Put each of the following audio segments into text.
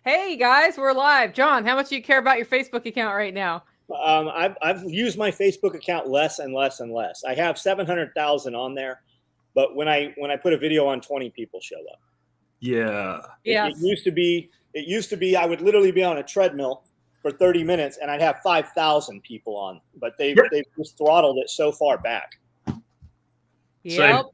Hey guys, we're live. John, how much do you care about your Facebook account right now? I've used my Facebook account less and less and less. I have 700,000 on there, but when I put a video on, 20 people show up. Yeah. It Yes. used to be I would literally be on a treadmill for 30 minutes and I'd have 5,000 people on, but they've Yep. just throttled it so far back. Same. Yep.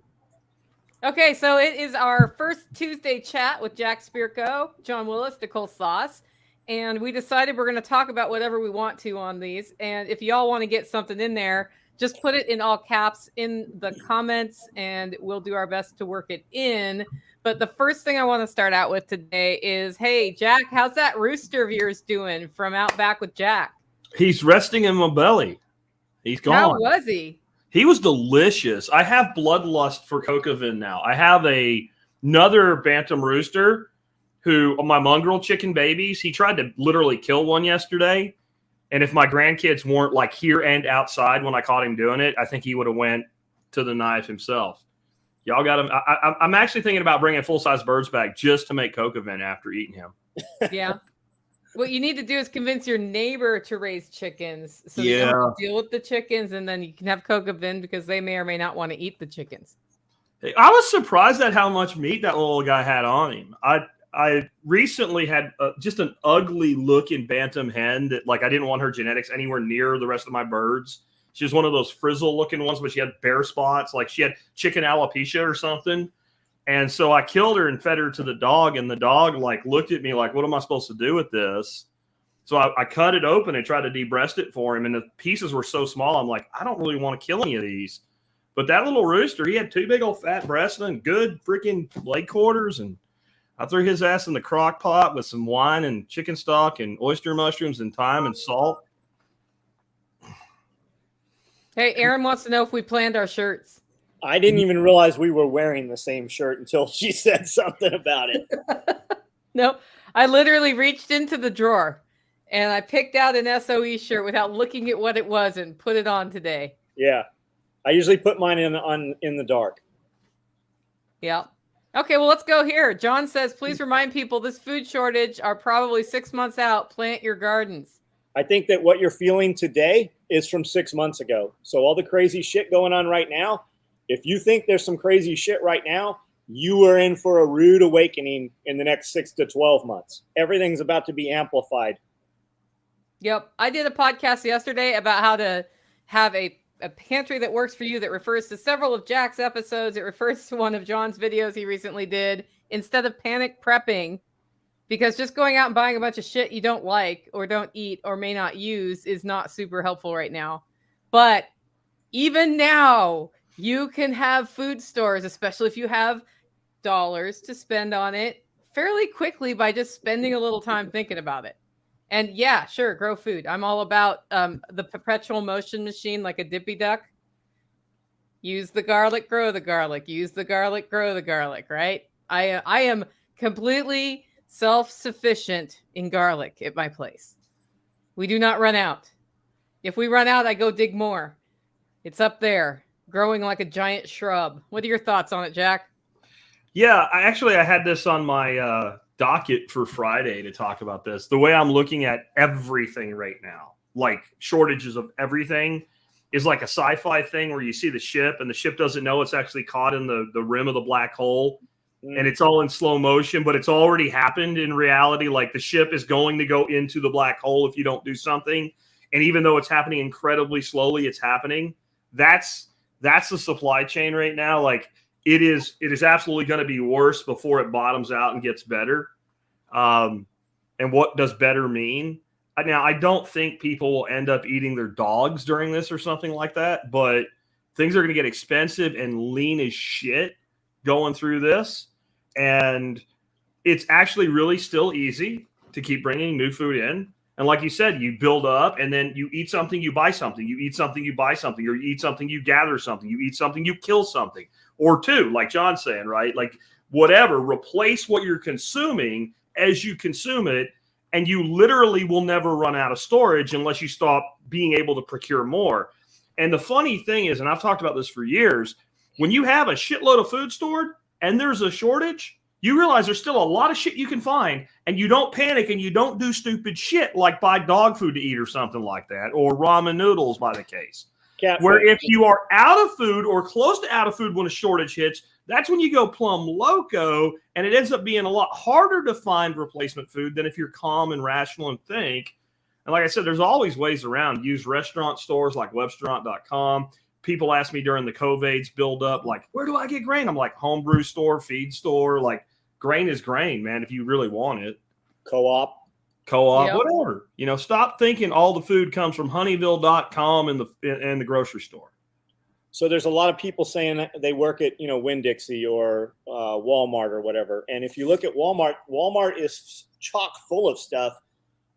Okay, so it is our first Tuesday chat with Jack Spirko, John Willis, Nicole Sauce, and we decided we're going to talk about whatever we want to on these. And if y'all want to get something in there, just put it in all caps in the comments, and we'll do our best to work it in. But the first thing I want to start out with today is, hey, Jack, how's that rooster of yours doing from Out Back with Jack? He's resting in my belly. He's gone. How was he? He was delicious. I have bloodlust for Kokavin now. I have another bantam rooster who, my mongrel chicken babies, he tried to literally kill one yesterday. And if my grandkids weren't like here and outside when I caught him doing it, I think he would have went to the knife himself. Y'all got him. I'm actually thinking about bringing full-size birds back just to make Kokavin after eating him. Yeah. What you need to do is convince your neighbor to raise chickens so that you Yeah. don't have to deal with the chickens, and then you can have Kokavin because they may or may not want to eat the chickens. I was surprised at how much meat that little guy had on him. I recently had just an ugly looking bantam hen that like I didn't want her genetics anywhere near the rest of my birds. She was one of those frizzle looking ones, but she had bare spots, like she had chicken alopecia or something. And so I killed her and fed her to the dog, and the dog like looked at me like, what am I supposed to do with this? So I cut it open and tried to de-breast it for him, and the pieces were so small, I'm like, I don't really want to kill any of these. But that little rooster, he had two big old fat breasts and good freaking leg quarters, and I threw his ass in the crock pot with some wine and chicken stock and oyster mushrooms and thyme and salt. Hey, Aaron wants to know if we planned our shirts. I didn't even realize we were wearing the same shirt until she said something about it. No, I literally reached into the drawer and I picked out an SOE shirt without looking at what it was and put it on today. Yeah. I usually put mine in the dark. Yeah. Okay, well, let's go here. John says, please remind people this food shortage are probably 6 months out. Plant your gardens. I think that what you're feeling today is from 6 months ago. So all the crazy shit going on right now, if you think there's some crazy shit right now, you are in for a rude awakening in the next 6 to 12 months. Everything's about to be amplified. Yep. I did a podcast yesterday about how to have a pantry that works for you that refers to several of Jack's episodes. It refers to one of John's videos he recently did instead of panic prepping, because just going out and buying a bunch of shit you don't like or don't eat or may not use is not super helpful right now. But even now, you can have food stores, especially if you have dollars to spend on it, fairly quickly by just spending a little time thinking about it. And yeah, sure, grow food. I'm all about the perpetual motion machine like a dippy duck. Use the garlic, grow the garlic. Use the garlic, grow the garlic, right? I am completely self-sufficient in garlic at my place. We do not run out. If we run out, I go dig more. It's up there, growing like a giant shrub. What are your thoughts on it, Jack? Yeah, I had this on my docket for Friday to talk about this. The way I'm looking at everything right now, like shortages of everything, is like a sci-fi thing where you see the ship and the ship doesn't know it's actually caught in the rim of the black hole. And it's all in slow motion, but it's already happened in reality. Like the ship is going to go into the black hole if you don't do something. And even though it's happening incredibly slowly, it's happening. That's the supply chain right now. Like it is absolutely going to be worse before it bottoms out and gets better. And what does better mean? Now, I don't think people will end up eating their dogs during this or something like that, but things are going to get expensive and lean as shit going through this. And it's actually really still easy to keep bringing new food in. And like you said, you build up and then you eat something, you buy something, you eat something, you buy something, or you eat something, you gather something, you eat something, you kill something, or two, like John's saying, right? Like whatever, replace what you're consuming as you consume it. And you literally will never run out of storage unless you stop being able to procure more. And the funny thing is, and I've talked about this for years, when you have a shitload of food stored and there's a shortage, you realize there's still a lot of shit you can find, and you don't panic and you don't do stupid shit like buy dog food to eat or something like that, or ramen noodles by the case. Where if you are out of food or close to out of food when a shortage hits, that's when you go plumb loco, and it ends up being a lot harder to find replacement food than if you're calm and rational and think. And like I said, there's always ways around. Use restaurant stores like webstaurant.com. People ask me during the COVID's build up, like, where do I get grain? I'm like, homebrew store, feed store. Like, grain is grain, man, if you really want it. Co-op, Yep. Whatever. Stop thinking all the food comes from honeyville.com and the grocery store. So there's a lot of people saying that they work at, Winn-Dixie or Walmart or whatever. And if you look at Walmart is chock full of stuff,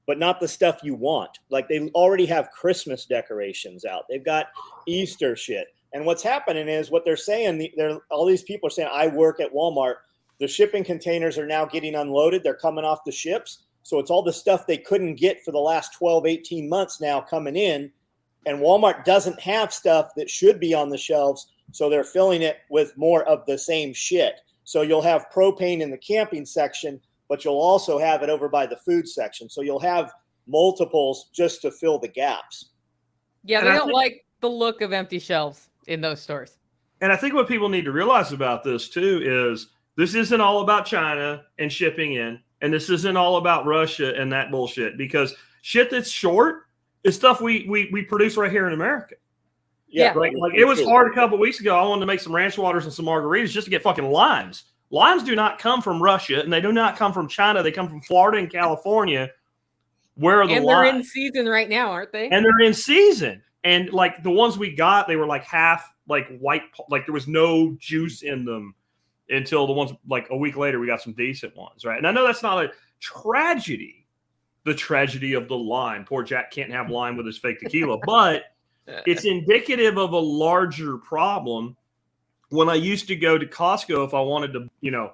but not the stuff you want. Like, they already have Christmas decorations out. They've got Easter shit. And what's happening is what they're saying, all these people are saying, I work at Walmart. The shipping containers are now getting unloaded. They're coming off the ships. So it's all the stuff they couldn't get for the last 12, 18 months now coming in. And Walmart doesn't have stuff that should be on the shelves. So they're filling it with more of the same shit. So you'll have propane in the camping section, but you'll also have it over by the food section. So you'll have multiples just to fill the gaps. Yeah, they don't like the look of empty shelves in those stores. And I think what people need to realize about this too is this isn't all about China and shipping in, and this isn't all about Russia and that bullshit, because shit that's short is stuff we produce right here in America. Yeah. Like it was hard a couple of weeks ago. I wanted to make some ranch waters and some margaritas just to get fucking limes. Limes do not come from Russia, and they do not come from China. They come from Florida and California. Where are the limes? And they're in season right now, aren't they? And they're in season. And like the ones we got, they were like half like white, like there was no juice in them until the ones like a week later we got some decent ones, right? And I know that's not a tragedy, the tragedy of the lime. Poor Jack can't have lime with his fake tequila, but it's indicative of a larger problem. When I used to go to Costco, if I wanted to,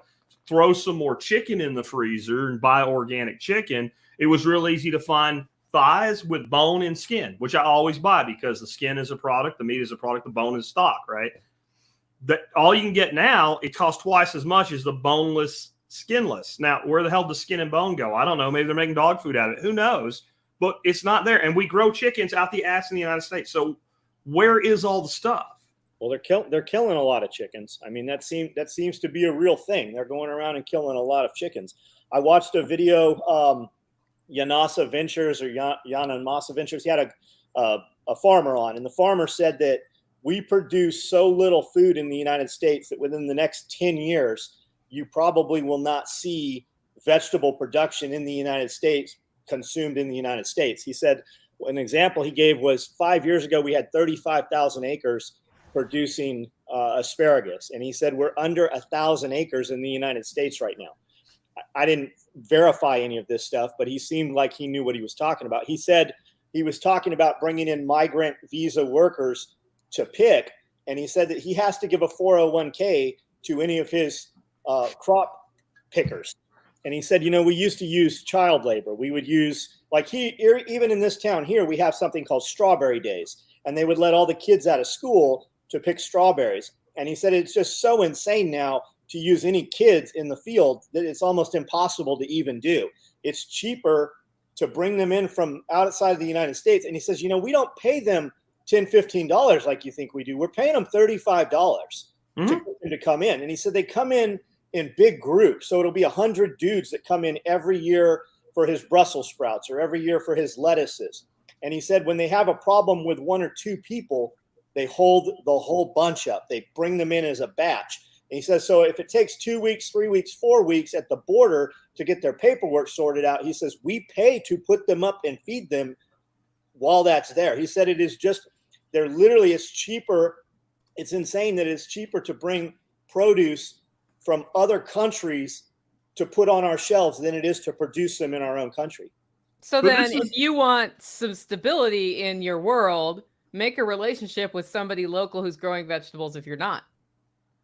throw some more chicken in the freezer and buy organic chicken, it was real easy to find thighs with bone and skin, which I always buy because the skin is a product, the meat is a product, the bone is stock, right? That all you can get now, it costs twice as much as the boneless, skinless. Now, where the hell does skin and bone go? I don't know. Maybe they're making dog food out of it. Who knows? But it's not there. And we grow chickens out the ass in the United States. So where is all the stuff? Well, they're killing a lot of chickens. I mean, that seems to be a real thing. They're going around and killing a lot of chickens. I watched a video, Yanasa Ventures or Yana Masa Ventures. He had a farmer on, and the farmer said that we produce so little food in the United States that within the next 10 years, you probably will not see vegetable production in the United States consumed in the United States. He said an example he gave was 5 years ago, we had 35,000 acres producing asparagus. And he said, we're under 1,000 acres in the United States right now. I didn't verify any of this stuff, but he seemed like he knew what he was talking about. He said he was talking about bringing in migrant visa workers to pick. And he said that he has to give a 401k to any of his crop pickers. And he said, we used to use child labor. We would use, even in this town here, we have something called strawberry days. And they would let all the kids out of school to pick strawberries. And he said it's just so insane now to use any kids in the field that it's almost impossible to even do. It's cheaper to bring them in from outside of the United States. And he says, we don't pay them $10, $15 like you think we do. We're paying them $35 to come in. And he said they come in big groups. So it'll be 100 dudes that come in every year for his Brussels sprouts or every year for his lettuces. And he said when they have a problem with one or two people, they hold the whole bunch up. They bring them in as a batch. And he says, so if it takes 2 weeks, 3 weeks, 4 weeks at the border to get their paperwork sorted out, he says, we pay to put them up and feed them while that's there. He said it's cheaper. It's insane that it's cheaper to bring produce from other countries to put on our shelves than it is to produce them in our own country. So then if you want some stability in your world, make a relationship with somebody local who's growing vegetables if you're not.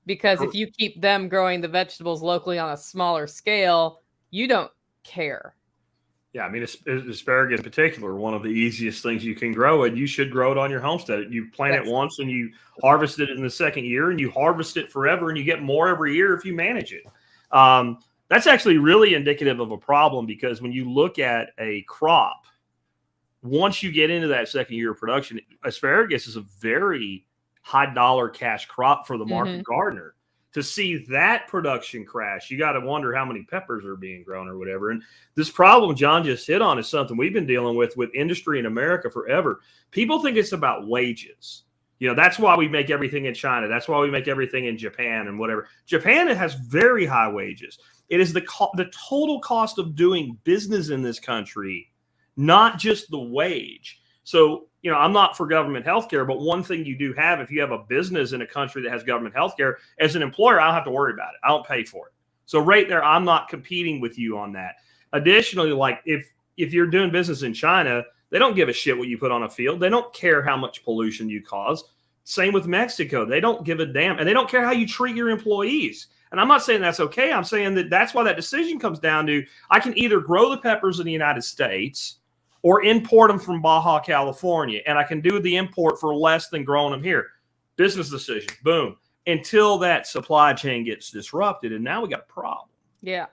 Because if you keep them growing the vegetables locally on a smaller scale, you don't care. Yeah, I mean, asparagus in particular, one of the easiest things you can grow, and you should grow it on your homestead. You plant it once and you harvest it in the second year, and you harvest it forever, and you get more every year if you manage it. That's actually really indicative of a problem, because when you look at a crop, once you get into that second year of production, asparagus is a very high dollar cash crop for the market gardener. To see that production crash, you got to wonder how many peppers are being grown or whatever. And this problem John just hit on is something we've been dealing with industry in America forever. People think it's about wages. You know, that's why we make everything in China. That's why we make everything in Japan and whatever. Japan has very high wages. It is the total cost of doing business in this country, not just the wage. So, you know, I'm not for government health care, but one thing you do have, if you have a business in a country that has government health care, as an employer, I don't have to worry about it. I don't pay for it. So right there, I'm not competing with you on that. Additionally, like if you're doing business in China, they don't give a shit what you put on a field. They don't care how much pollution you cause. Same with Mexico. They don't give a damn, and they don't care how you treat your employees. And I'm not saying that's okay. I'm saying that that's why that decision comes down to, I can either grow the peppers in the United States or import them from Baja California, and I can do the import for less than growing them here. Business decision, boom. Until that supply chain gets disrupted, and now we got a problem. Yeah.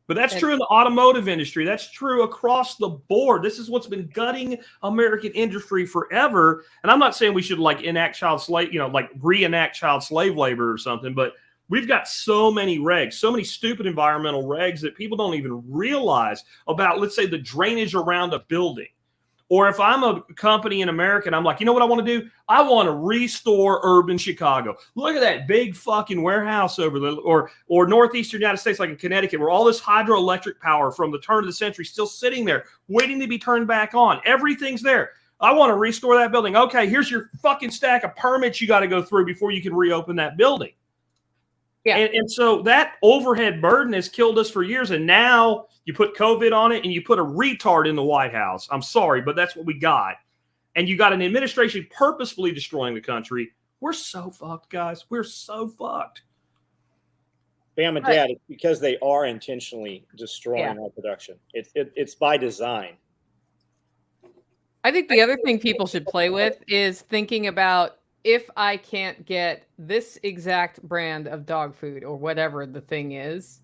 But that's true in the automotive industry. That's true across the board. This is what's been gutting American industry forever. And I'm not saying we should like enact child slave, like reenact child slave labor or something, but we've got so many regs, so many stupid environmental regs that people don't even realize about, let's say, the drainage around a building. Or if I'm a company in America and I'm like, you know what I want to do? I want to restore urban Chicago. Look at that big fucking warehouse over there, or northeastern United States, like in Connecticut, where all this hydroelectric power from the turn of the century still sitting there, waiting to be turned back on. Everything's there. I want to restore that building. Okay, here's your fucking stack of permits you got to go through before you can reopen that building. Yeah. And so that overhead burden has killed us for years. And now you put COVID on it and you put a retard in the White House. I'm sorry, but that's what we got. And you got an administration purposefully destroying the country. We're so fucked, guys. We're so fucked. Bam and Dad, it's because they are intentionally destroying our production. It's by design. I think the other thing people should play with is thinking about, if I can't get this exact brand of dog food or whatever the thing is,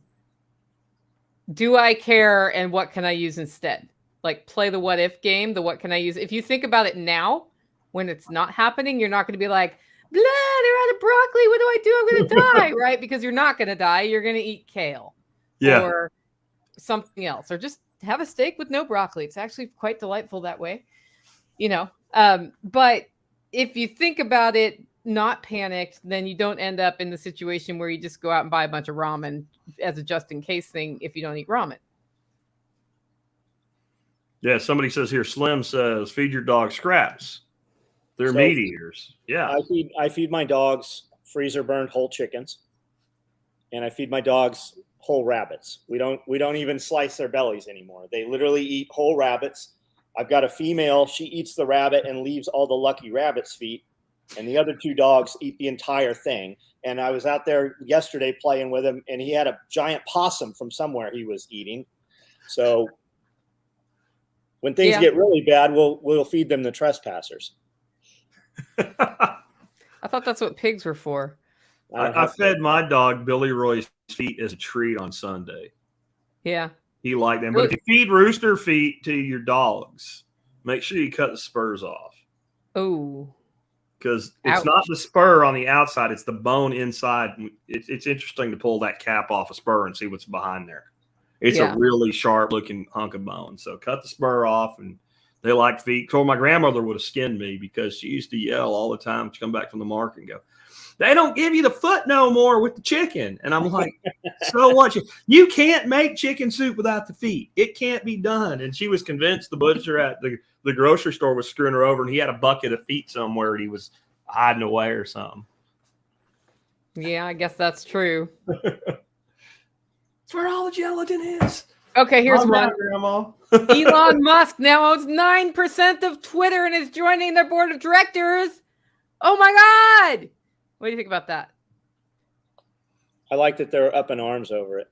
do I care, and what can I use instead? Like, play the what if game, the what can I use? If you think about it now, when it's not happening, you're not going to be like, blah, they're out of broccoli. What do I do? I'm going to die, right? Because you're not going to die. You're going to eat kale or something else, or just have a steak with no broccoli. It's actually quite delightful that way, but if you think about it, not panicked, then you don't end up in the situation where you just go out and buy a bunch of ramen as a just in case thing if you don't eat ramen. Yeah, somebody says here, Slim says, feed your dog scraps. They're meat eaters. Yeah. I feed my dogs freezer burned whole chickens, and I feed my dogs whole rabbits. We don't even slice their bellies anymore. They literally eat whole rabbits. I've got a female, she eats the rabbit and leaves all the lucky rabbit's feet, and the other two dogs eat the entire thing. And I was out there yesterday playing with him, and he had a giant possum from somewhere he was eating. So when things get really bad, we'll feed them the trespassers. I thought that's what pigs were for. I fed my dog Billy Roy's feet as a treat on Sunday. Yeah. He liked them. But if you feed rooster feet to your dogs, make sure you cut the spurs off. Oh. Because it's not the spur on the outside, it's the bone inside. It's interesting to pull that cap off a spur and see what's behind there. It's a really sharp looking hunk of bone. So cut the spur off, and they like feet. So my grandmother would have skinned me because she used to yell all the time to come back from the market and go, they don't give you the foot no more with the chicken. And I'm like, so what? You can't make chicken soup without the feet. It can't be done. And she was convinced the butcher at the grocery store was screwing her over, and he had a bucket of feet somewhere and he was hiding away or something. Yeah, I guess that's true. It's where all the gelatin is. Okay, here's one. Grandma. Elon Musk now owns 9% of Twitter and is joining their board of directors. Oh my God. What do you think about that? I like that they're up in arms over it.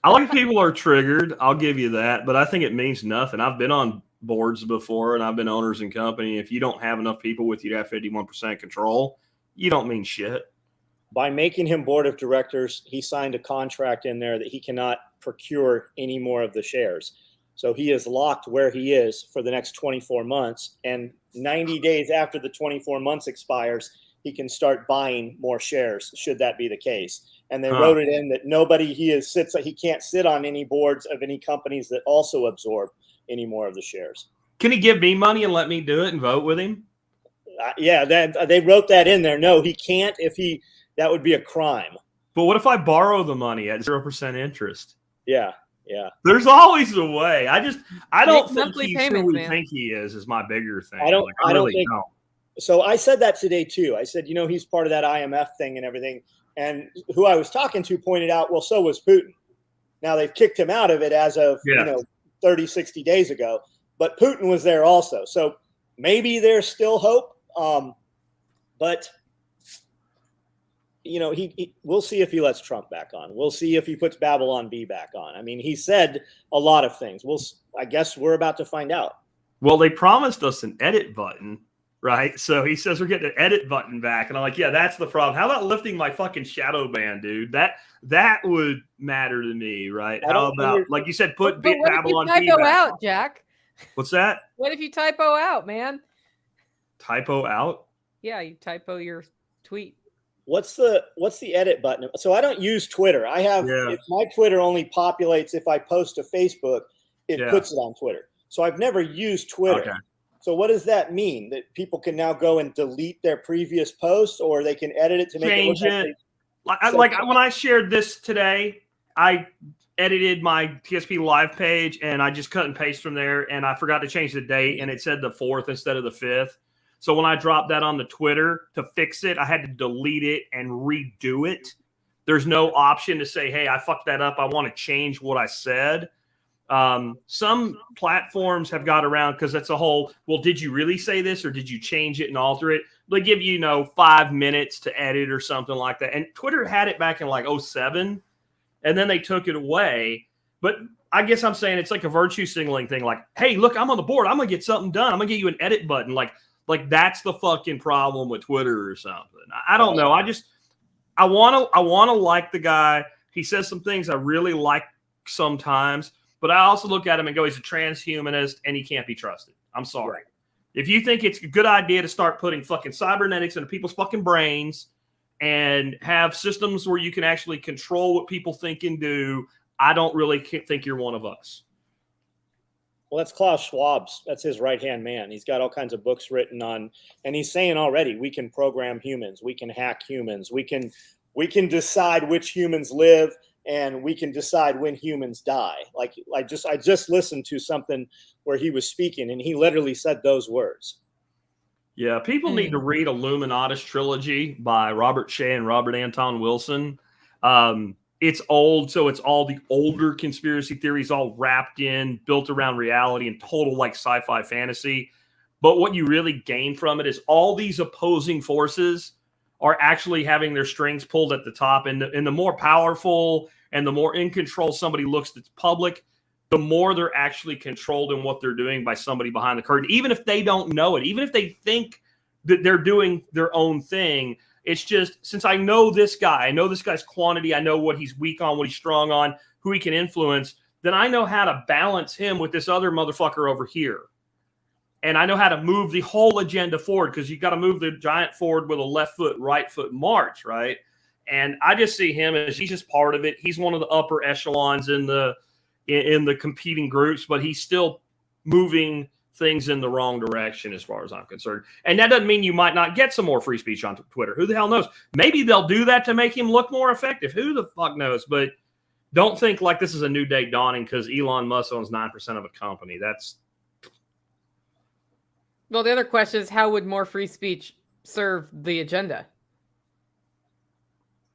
I like people are triggered. I'll give you that. But I think it means nothing. I've been on boards before, and I've been owners in company. If you don't have enough people with you to have 51% control, you don't mean shit. by making him board of directors, he signed a contract in there that he cannot procure any more of the shares. So he is locked where he is for the next 24 months. And 90 days after the 24 months expires, he can start buying more shares, should that be the case. And they wrote it in that he can't sit on any boards of any companies that also absorb any more of the shares. Can he give me money and let me do it and vote with him? Yeah, they wrote that in there. No, he can't. That would be a crime. But what if I borrow the money at 0% interest? Yeah. There's always a way. I don't think he's who we man. think he is my bigger thing. I don't think. So I said that today too. I said, he's part of that IMF thing and everything. And who I was talking to pointed out, well, so was Putin. Now they've kicked him out of it as of 30, 60 days ago. But Putin was there also. So maybe there's still hope. But we'll see if he lets Trump back on. We'll see if he puts Babylon B back on. I mean, he said a lot of things. I guess we're about to find out. Well, they promised us an edit button, right? So he says we're getting an edit button back. And I'm like, yeah, that's the problem. How about lifting my fucking shadow ban, dude? That would matter to me, right? How about, like you said, put Babylon B back. Typo out, Jack. What's that? What if you typo out, man? Typo out? Yeah, you typo your tweet. What's the edit button? So I don't use Twitter. I have if my Twitter only populates if I post to Facebook, it puts it on Twitter. So I've never used Twitter. Okay. So what does that mean? That people can now go and delete their previous posts, or they can edit it to make change it look like when I shared this today, I edited my TSP live page and I just cut and paste from there, and I forgot to change the date and it said the 4th instead of the 5th. So when I dropped that on the Twitter to fix it, I had to delete it and redo it. There's no option to say, hey, I fucked that up. I want to change what I said. Some platforms have got around because that's a whole, well, did you really say this or did you change it and alter it? They give you, 5 minutes to edit or something like that. And Twitter had it back in like 2007, and then they took it away. But I guess I'm saying it's like a virtue signaling thing. Like, hey, look, I'm on the board. I'm going to get something done. I'm going to get you an edit button. Like that's the fucking problem with Twitter or something. I don't know. I want to like the guy. He says some things I really like sometimes, but I also look at him and go, he's a transhumanist and he can't be trusted. I'm sorry. Right. If you think it's a good idea to start putting fucking cybernetics into people's fucking brains and have systems where you can actually control what people think and do, I don't really think you're one of us. Well, that's Klaus Schwab's. That's his right-hand man. He's got all kinds of books written on, and he's saying already, we can program humans, we can hack humans, we can decide which humans live, and we can decide when humans die. I just listened to something where he was speaking, and he literally said those words. Yeah, people need to read Illuminatus trilogy by Robert Shea and Robert Anton Wilson. It's old, so it's all the older conspiracy theories all wrapped in, built around reality and total like sci-fi fantasy. But what you really gain from it is all these opposing forces are actually having their strings pulled at the top. And the more powerful and the more in control somebody looks that's public, the more they're actually controlled in what they're doing by somebody behind the curtain, even if they don't know it, even if they think that they're doing their own thing. It's just, since I know this guy, I know this guy's quantity, I know what he's weak on, what he's strong on, who he can influence, then I know how to balance him with this other motherfucker over here. And I know how to move the whole agenda forward, because you've got to move the giant forward with a left foot, right foot march, right? And I just see him as he's just part of it. He's one of the upper echelons in the competing groups, but he's still moving things in the wrong direction as far as I'm concerned. And that doesn't mean you might not get some more free speech on Twitter. Who the hell knows? Maybe they'll do that to make him look more effective. Who the fuck knows? But don't think like this is a new day dawning because Elon Musk owns 9% of a company. That's... Well, the other question is, how would more free speech serve the agenda?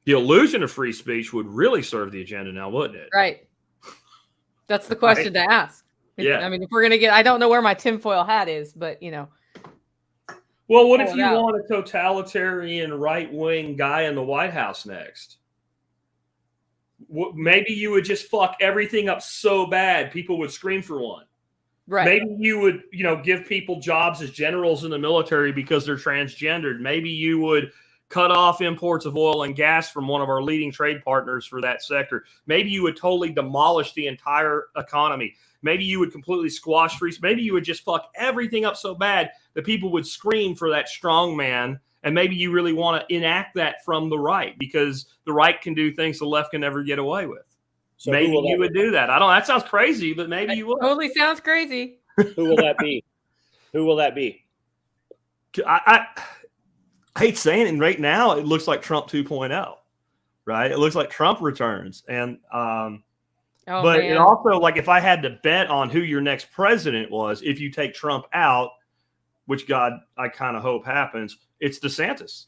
The illusion of free speech would really serve the agenda now, wouldn't it? Right. That's the question to ask. Yeah. I mean, if we're going to get, I don't know where my tinfoil hat is, but Well, what if you want a totalitarian right-wing guy in the White House next? Maybe you would just fuck everything up so bad people would scream for one. Right. Maybe you would, give people jobs as generals in the military because they're transgendered. Maybe you would cut off imports of oil and gas from one of our leading trade partners for that sector. Maybe you would totally demolish the entire economy. Maybe you would completely squash free. Maybe you would just fuck everything up so bad that people would scream for that strong man. And maybe you really want to enact that from the right, because the right can do things the left can never get away with. So maybe you would do that. I don't. That sounds crazy, but maybe you would. Totally sounds crazy. Who will that be? Who will that be? I hate saying it. Right now, it looks like Trump 2.0. Right? It looks like Trump returns, and but it also, like, if I had to bet on who your next president was, if you take Trump out, which God, I kind of hope happens, it's DeSantis.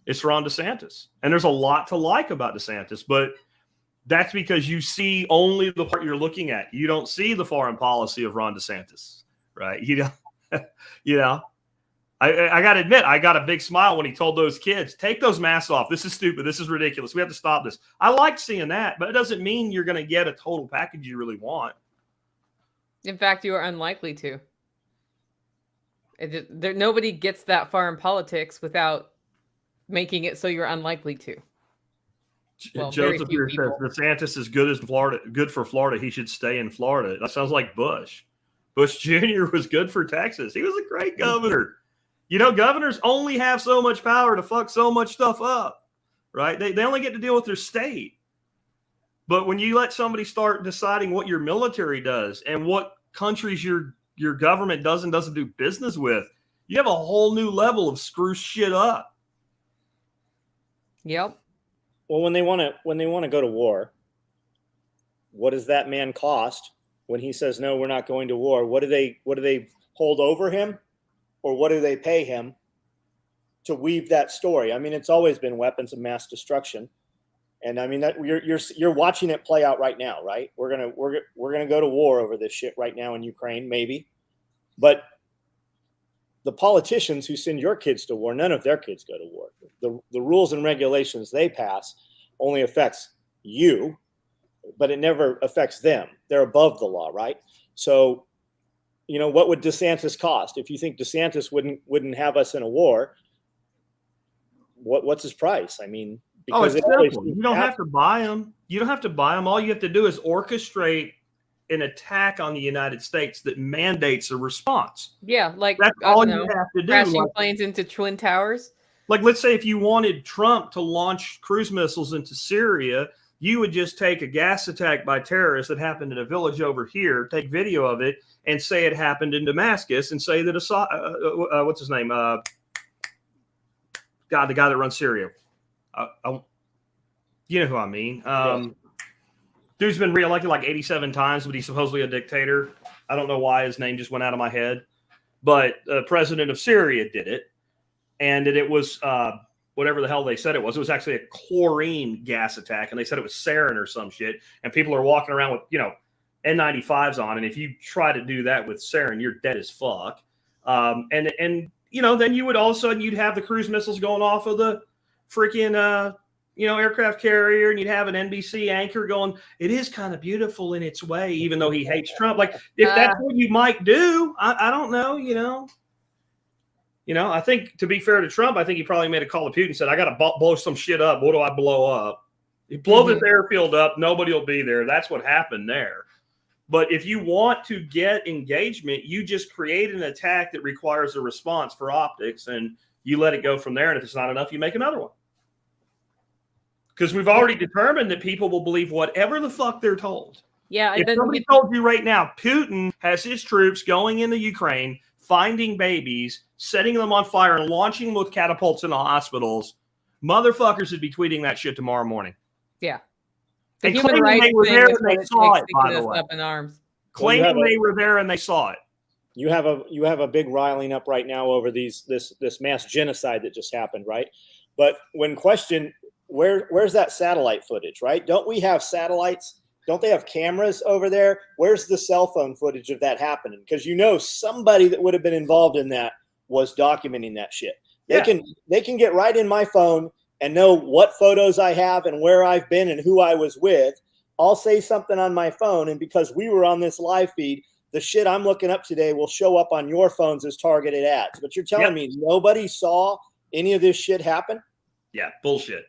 It's Ron DeSantis. And there's a lot to like about DeSantis, but that's because you see only the part you're looking at. You don't see the foreign policy of Ron DeSantis, right? I got to admit, I got a big smile when he told those kids, take those masks off. This is stupid. This is ridiculous. We have to stop this. I like seeing that, but it doesn't mean you're going to get a total package you really want. In fact, you are unlikely to. Nobody gets that far in politics without making it so you're unlikely to. Well, Joseph here says DeSantis is good for Florida. He should stay in Florida. That sounds like Bush. Bush Jr. was good for Texas. He was a great governor. You know, governors only have so much power to fuck so much stuff up, right? They only get to deal with their state. But when you let somebody start deciding what your military does and what countries your government does and doesn't do business with, you have a whole new level of screw shit up. Yep. Well, when they want to go to war, what does that man cost when he says no, we're not going to war? What do they hold over him, or what do they pay him to weave that story? I mean, it's always been weapons of mass destruction, and I mean that you're watching it play out right now, right? We're gonna go to war over this shit right now in Ukraine, maybe, but the politicians who send your kids to war, none of their kids go to war. The rules and regulations they pass only affects you, but it never affects them. They're above the law, right? So, you know, what would DeSantis cost? If you think DeSantis wouldn't have us in a war, what's his price? I mean, because it's simple. You don't have to buy them. You don't have to buy them. All you have to do is orchestrate an attack on the United States that mandates a response. Yeah, like that's all you have to do. Crashing planes into Twin Towers. Like, let's say if you wanted Trump to launch cruise missiles into Syria, you would just take a gas attack by terrorists that happened in a village over here, take video of it, and say it happened in Damascus, and say that Assad, what's his name? The guy that runs Syria. You know who I mean. Dude's been reelected like 87 times, but he's supposedly a dictator. I don't know why his name just went out of my head. But the president of Syria did it. And it was whatever the hell they said it was. It was actually a chlorine gas attack. And they said it was sarin or some shit. And people are walking around with, N95s on. And if you try to do that with sarin, you're dead as fuck. And then you would all of a sudden you'd have the cruise missiles going off of the freaking aircraft carrier, and you'd have an NBC anchor going, it is kind of beautiful in its way, even though he hates Trump. Like, if that's what you might do, I don't know, I think, to be fair to Trump, I think he probably made a call to Putin and said, I got to blow some shit up. What do I blow up? You blow this airfield up, nobody will be there. That's what happened there. But if you want to get engagement, you just create an attack that requires a response for optics, and you let it go from there. And if it's not enough, you make another one. Because we've already determined that people will believe whatever the fuck they're told. Yeah. If somebody told you right now, Putin has his troops going into Ukraine, finding babies, setting them on fire, and launching them with catapults into hospitals, motherfuckers would be tweeting that shit tomorrow morning. Yeah. And claiming they were there and they saw it, by the way. Up in arms. Claiming they were there and they saw it. You have a big riling up right now over this mass genocide that just happened, right? But when questioned, where's that satellite footage, right? Don't we have satellites? Don't they have cameras over there? Where's the cell phone footage of that happening? Because somebody that would have been involved in that was documenting that shit. They can get right in my phone and know what photos I have and where I've been and who I was with. I'll say something on my phone, and because we were on this live feed, the shit I'm looking up today will show up on your phones as targeted ads. But you're telling me nobody saw any of this shit happen? Yeah, bullshit.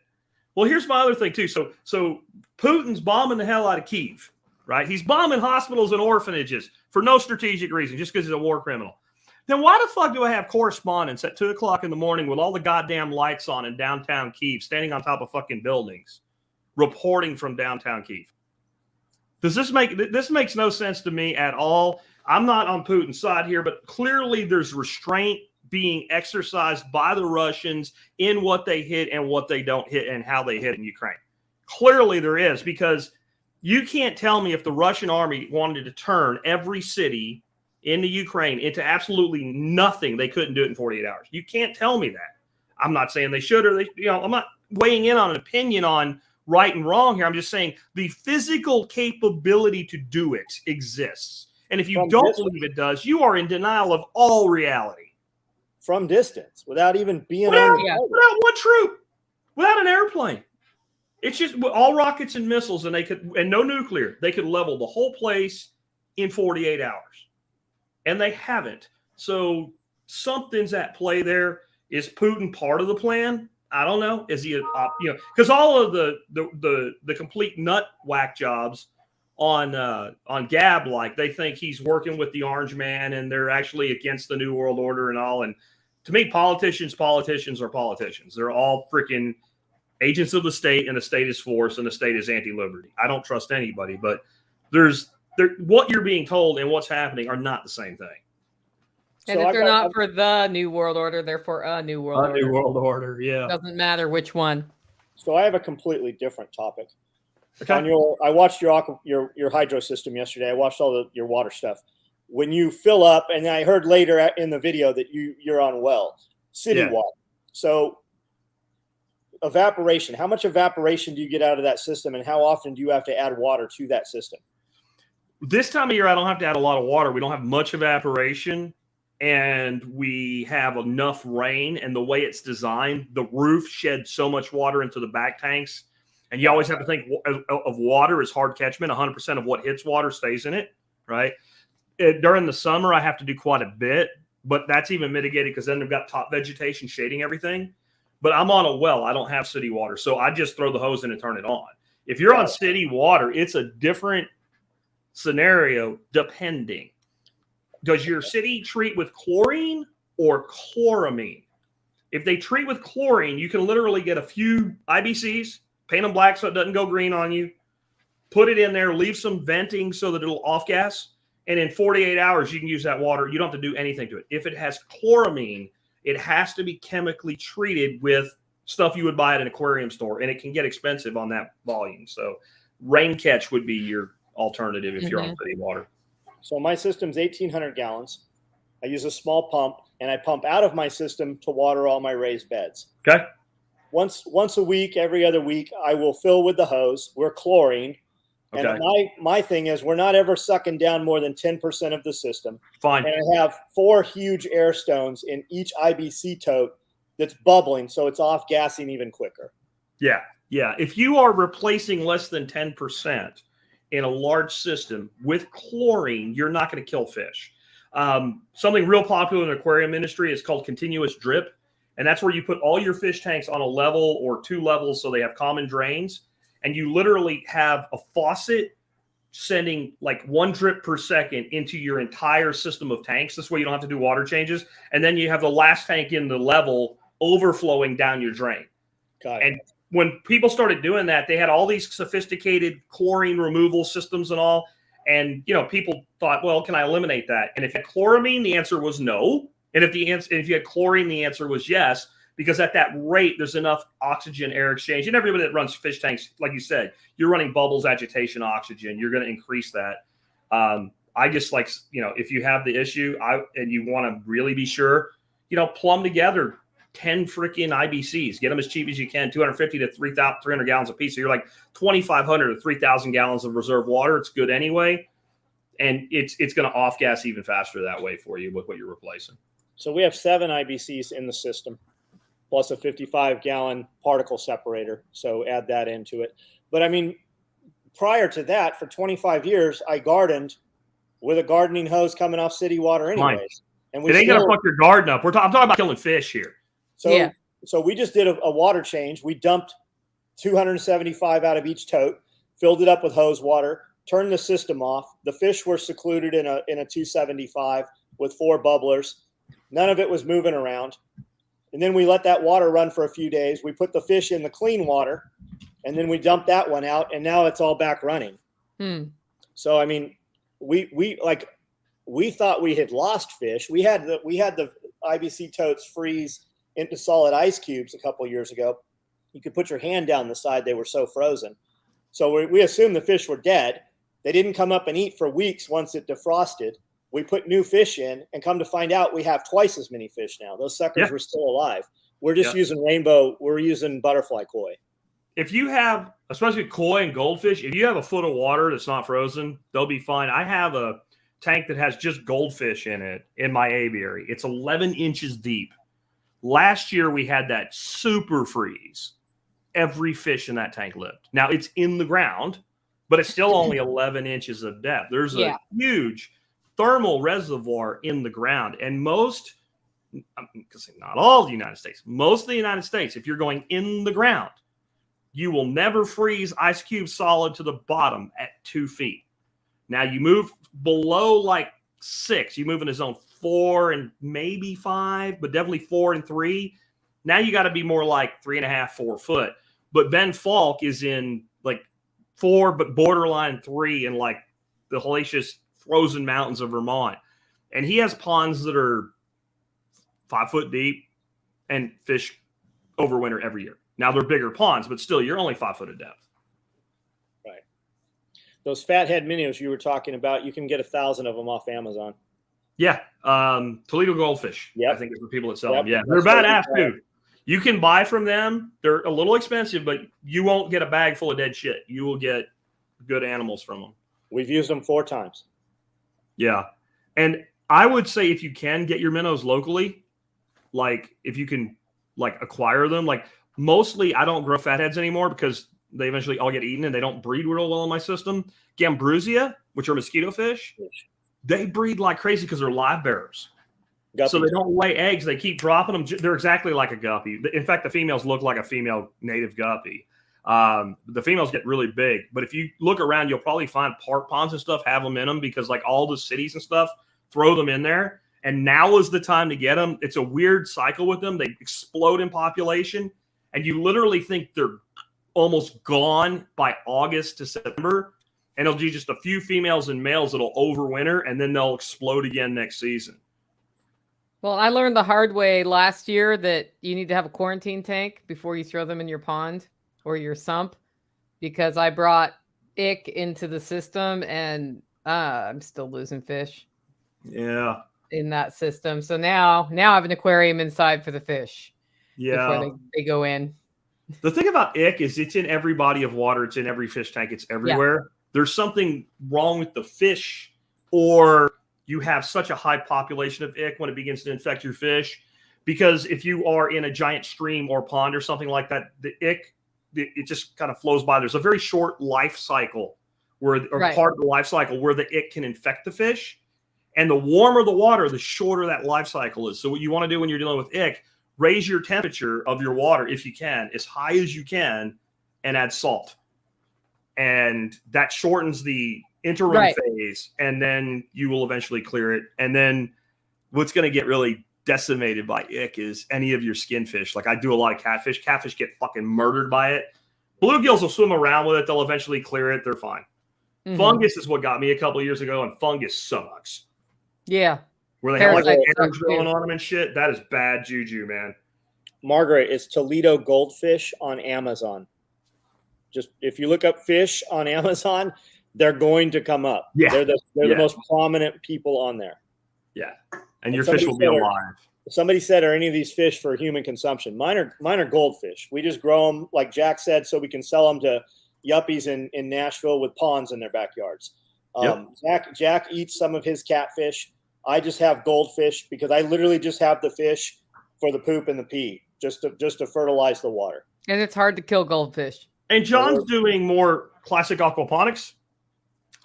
Well, here's my other thing too. So Putin's bombing the hell out of Kyiv, right? He's bombing hospitals and orphanages for no strategic reason, just because he's a war criminal. Then why the fuck do I have correspondents at 2:00 in the morning with all the goddamn lights on in downtown Kyiv, standing on top of fucking buildings, reporting from downtown Kyiv? This makes no sense to me at all. I'm not on Putin's side here, but clearly there's restraint being exercised by the Russians in what they hit and what they don't hit and how they hit in Ukraine. Clearly there is, because you can't tell me if the Russian army wanted to turn every city in the Ukraine into absolutely nothing, they couldn't do it in 48 hours. You can't tell me that. I'm not saying they should, or I'm not weighing in on an opinion on right and wrong here. I'm just saying the physical capability to do it exists. And if you don't believe it does, you are in denial of all reality. From distance, without even being without one troop, without an airplane. It's just all rockets and missiles, and no nuclear. They could level the whole place in 48 hours. And they haven't. So something's at play there. Is Putin part of the plan? I don't know. Is he, because all of the complete nut whack jobs on Gab, like, they think he's working with the Orange Man and they're actually against the New World Order and all. And to me, politicians are politicians. They're all freaking agents of the state, and the state is force, and the state is anti-liberty. I don't trust anybody, but what you're being told and what's happening are not the same thing. And if they're not for the New World Order, they're for a New World Order. New World Order, yeah. Doesn't matter which one. So I have a completely different topic. Okay. I watched your hydro system yesterday. I watched all your water stuff. When you fill up, and I heard later in the video that you're on city water. So evaporation, how much evaporation do you get out of that system, and how often do you have to add water to that system? This time of year, I don't have to add a lot of water. We don't have much evaporation, and we have enough rain. And the way it's designed, the roof sheds so much water into the back tanks. And you always have to think of water as hard catchment. 100% of what hits water stays in it, right? During the summer, I have to do quite a bit, but that's even mitigated because then they've got top vegetation shading everything. But I'm on a well. I don't have city water, so I just throw the hose in and turn it on. If you're on city water, it's a different scenario depending. Does your city treat with chlorine or chloramine? If they treat with chlorine, you can literally get a few IBCs, paint them black so it doesn't go green on you, put it in there, leave some venting so that it'll off gas, and in 48 hours, you can use that water. You don't have to do anything to it. If it has chloramine, it has to be chemically treated with stuff you would buy at an aquarium store, and it can get expensive on that volume. So rain catch would be your alternative if you're on city water. So my system's 1,800 gallons. I use a small pump, and I pump out of my system to water all my raised beds. Okay. Once a week, every other week, I will fill with the hose. We're chlorine. Okay. And my thing is we're not ever sucking down more than 10% of the system. Fine. And I have 4 huge air stones in each IBC tote that's bubbling, so it's off gassing even quicker. Yeah. Yeah. If you are replacing less than 10% in a large system with chlorine, you're not going to kill fish. Something real popular in the aquarium industry is called continuous drip. And that's where you put all your fish tanks on a level or 2 levels so they have common drains. And you literally have a faucet sending like 1 drip per second into your entire system of tanks. This way you don't have to do water changes. And then you have the last tank in the level overflowing down your drain. Got it. And when people started doing that, they had all these sophisticated chlorine removal systems and all. And, people thought, well, can I eliminate that? And if you had chloramine, the answer was no. And if you had chlorine, the answer was yes. Because at that rate, there's enough oxygen air exchange. And everybody that runs fish tanks, like you said, you're running bubbles, agitation, oxygen. You're going to increase that. I just like, if you have the issue and you want to really be sure, plumb together 10 freaking IBCs. Get them as cheap as you can, 250 to 300 gallons a piece. So you're like 2,500 to 3,000 gallons of reserve water. It's good anyway. And it's going to off gas even faster that way for you with what you're replacing. So we have 7 IBCs in the system, plus a 55-gallon particle separator. So add that into it. But I mean, prior to that, for 25 years, I gardened with a gardening hose coming off city water anyways. And it ain't going to fuck your garden up. I'm talking about killing fish here. So So we just did a water change. We dumped 275 out of each tote, filled it up with hose water, turned the system off. The fish were secluded in a 275 with 4 bubblers. None of it was moving around. And then we let that water run for a few days. We put the fish in the clean water, and then we dumped that one out, and now it's all back running. So I mean, we thought we had lost fish. We had the IBC totes freeze into solid ice cubes a couple years ago. You could put your hand down the side; they were so frozen. So we assumed the fish were dead. They didn't come up and eat for weeks once it defrosted. We put new fish in, and come to find out, we have twice as many fish now. Those suckers were still alive. We're just using rainbow. We're using butterfly koi. If you have, especially koi and goldfish, if you have a foot of water that's not frozen, they'll be fine. I have a tank that has just goldfish in it in my aviary. It's 11 inches deep. Last year, we had that super freeze. Every fish in that tank lived. Now, it's in the ground, but it's still only 11 inches of depth. There's a huge thermal reservoir in the ground. And most, I'm going to say not all the United States, most of the United States, if you're going in the ground, you will never freeze ice cubes solid to the bottom at 2 feet. Now you move below like 6, you move into zone 4 and maybe 5, but definitely 4 and 3. Now you got to be more like 3.5, 4 foot. But Ben Falk is in like 4, but borderline 3 in like the hellacious frozen mountains of Vermont. And he has ponds that are 5 foot deep and fish overwinter every year. Now they're bigger ponds, but still you're only 5 foot of depth. Right. Those fathead minnows you were talking about, you can get 1,000 of them off Amazon. Yeah. Toledo Goldfish. I think is the people that sell them. Yeah. They're That's badass too. You can buy from them. They're a little expensive, but you won't get a bag full of dead shit. You will get good animals from them. We've used them 4 times. Yeah. And I would say if you can get your minnows locally, like if you can like acquire them, like mostly I don't grow fatheads anymore because they eventually all get eaten and they don't breed real well in my system. Gambrusia, which are mosquito fish, they breed like crazy because they're live bearers. Guppy. So they don't lay eggs. They keep dropping them. They're exactly like a guppy. In fact, the females look like a female native guppy. The females get really big. But if you look around, you'll probably find park ponds and stuff have them in them because like all the cities and stuff throw them in there. And now is the time to get them. It's a weird cycle with them. They explode in population. And you literally think they're almost gone by August to September. And it'll be just a few females and males that'll overwinter. And then they'll explode again next season. Well, I learned the hard way last year that you need to have a quarantine tank before you throw them in your pond or your sump because I brought ick into the system and I'm still losing fish. Yeah. In that system. So now I have an aquarium inside for the fish. Yeah. Before they go in. The thing about ick is it's in every body of water. It's in every fish tank. It's everywhere. Yeah. There's something wrong with the fish or you have such a high population of ick when it begins to infect your fish. Because if you are in a giant stream or pond or something like that, the ick, it just kind of flows by. There's a very short life cycle part of the life cycle where the ick can infect the fish. And the warmer the water, the shorter that life cycle is. So what you want to do when you're dealing with ick, raise your temperature of your water, if you can, as high as you can, and add salt. And that shortens the interim phase, and then you will eventually clear it. And then what's going to get really decimated by ick is any of your skin fish. Like I do a lot of catfish. Catfish get fucking murdered by it. Bluegills will swim around with it. They'll eventually clear it. They're fine. Mm-hmm. Fungus is what got me a couple of years ago, and fungus sucks. Yeah. Where they have like hairs growing on them and shit. That is bad juju, man. Margaret, it's Toledo Goldfish on Amazon. Just if you look up fish on Amazon, they're going to come up. Yeah. They're the most prominent people on there. Yeah. And your fish will be alive. Somebody said, are any of these fish for human consumption? Mine are goldfish. We just grow them, like Jack said, so we can sell them to yuppies in Nashville with ponds in their backyards. Jack eats some of his catfish. I just have goldfish because I literally just have the fish for the poop and the pee, just to fertilize the water. And it's hard to kill goldfish. And John's doing more classic aquaponics.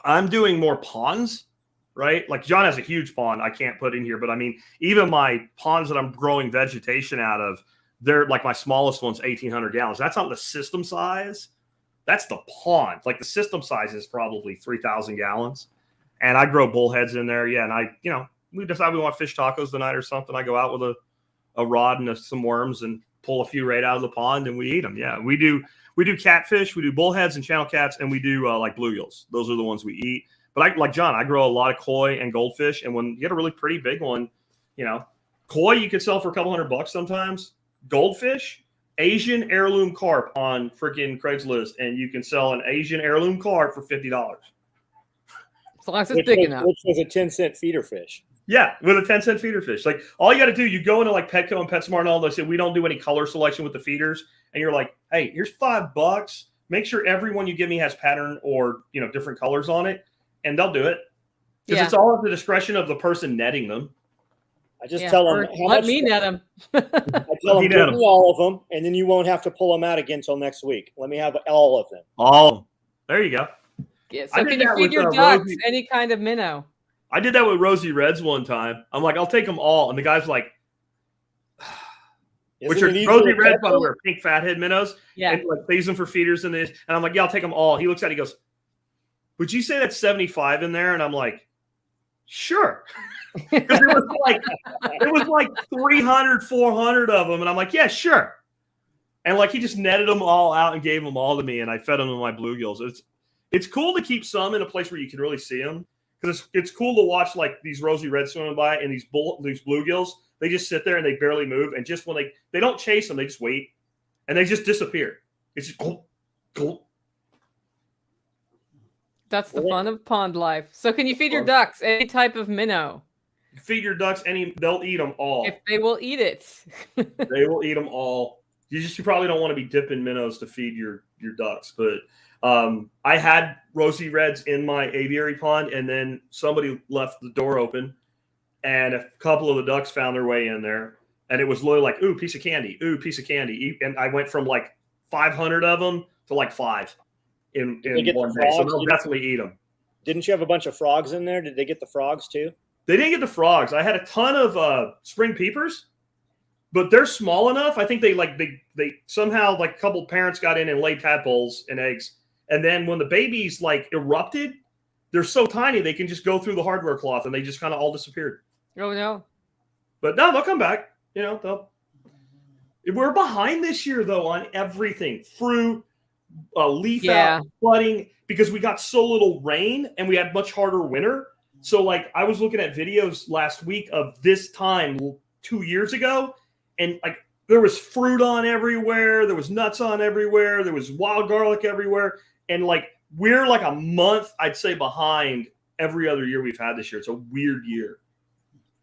I'm doing more ponds, right? Like John has a huge pond I can't put in here, but I mean, even my ponds that I'm growing vegetation out of, they're like my smallest one's 1,800 gallons. That's not the system size. That's the pond. Like the system size is probably 3,000 gallons. And I grow bullheads in there. Yeah. And we decide we want fish tacos tonight or something. I go out with a rod and some worms and pull a few right out of the pond and we eat them. Yeah. We do catfish, we do bullheads and channel cats, and we do like bluegills. Those are the ones we eat. But like John, I grow a lot of koi and goldfish. And when you get a really pretty big one, koi you could sell for a couple $100 sometimes. Goldfish, Asian heirloom carp on freaking Craigslist, and you can sell an Asian heirloom carp for $50. As long as it's big enough. Which was a 10-cent feeder fish. Yeah, with a 10-cent feeder fish. Like all you got to do, you go into like Petco and PetSmart and all. They say we don't do any color selection with the feeders, and you're like, hey, here's $5. Make sure every one you give me has pattern or different colors on it, and they'll do it because it's all at the discretion of the person netting them. I just tell them, let me net them. I tell them, give me all of them, and then you won't have to pull them out again until next week. Let me have all of them. All. There you go. Yeah, so can you feed your ducks any kind of minnow? I did that with Rosy Reds one time. I'm like, I'll take them all. And the guy's like, which are Rosy Reds, by the way, pink fathead minnows. Yeah. And like feeds them for feeders and this. And I'm like, yeah, I'll take them all. He looks at it, he goes, would you say that's 75 in there? And I'm like, sure. Because it was like 300, 400 of them. And I'm like, yeah, sure. And like, he just netted them all out and gave them all to me. And I fed them to my bluegills. It's cool to keep some in a place where you can really see them. Because it's cool to watch like these Rosy Reds swimming by and these bluegills. They just sit there and they barely move. And just when they don't chase them, they just wait. And they just disappear. It's just cool. That's the fun of pond life. So can you feed your ducks any type of minnow? Feed your ducks they'll eat them all. If they will eat it. They will eat them all. You probably don't want to be dipping minnows to feed your ducks. But I had Rosy Reds in my aviary pond, and then somebody left the door open, and a couple of the ducks found their way in there. And it was literally like, ooh, piece of candy. Ooh, piece of candy. And I went from like 500 of them to like 5 in one day. So they'll definitely eat them. Didn't you have a bunch of frogs in there? Did they get the frogs too? They didn't get the frogs. I had a ton of spring peepers, but they're small enough. I think they somehow like a couple parents got in and laid tadpoles and eggs. And then when the babies like erupted, they're so tiny they can just go through the hardware cloth and they just kind of all disappeared. Oh no! But no, they'll come back. We're behind this year though on everything: fruit, leaf out, flooding, because we got so little rain and we had much harder winter. So like I was looking at videos last week of this time 2 years ago, and like there was fruit on everywhere, there was nuts on everywhere, there was wild garlic everywhere, and like we're like a month, I'd say, behind every other year we've had this year. It's a weird year.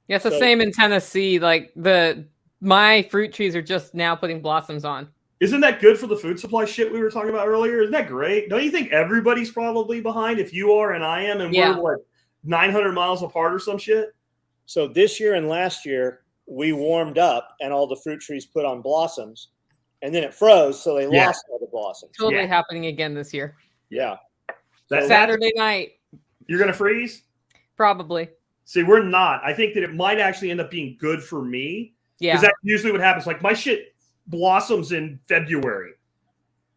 Yeah, it's the same in Tennessee. Like my fruit trees are just now putting blossoms on. Isn't that good for the food supply shit we were talking about earlier? Isn't that great? Don't you think everybody's probably behind if you are and I am, and we're what, 900 miles apart or some shit? So this year and last year, we warmed up and all the fruit trees put on blossoms, and then it froze, so they lost all the blossoms. Totally happening again this year. Yeah. Saturday night. You're going to freeze? Probably. See, we're not. I think that it might actually end up being good for me. Yeah. Because that's usually what happens. Like my shit blossoms in February.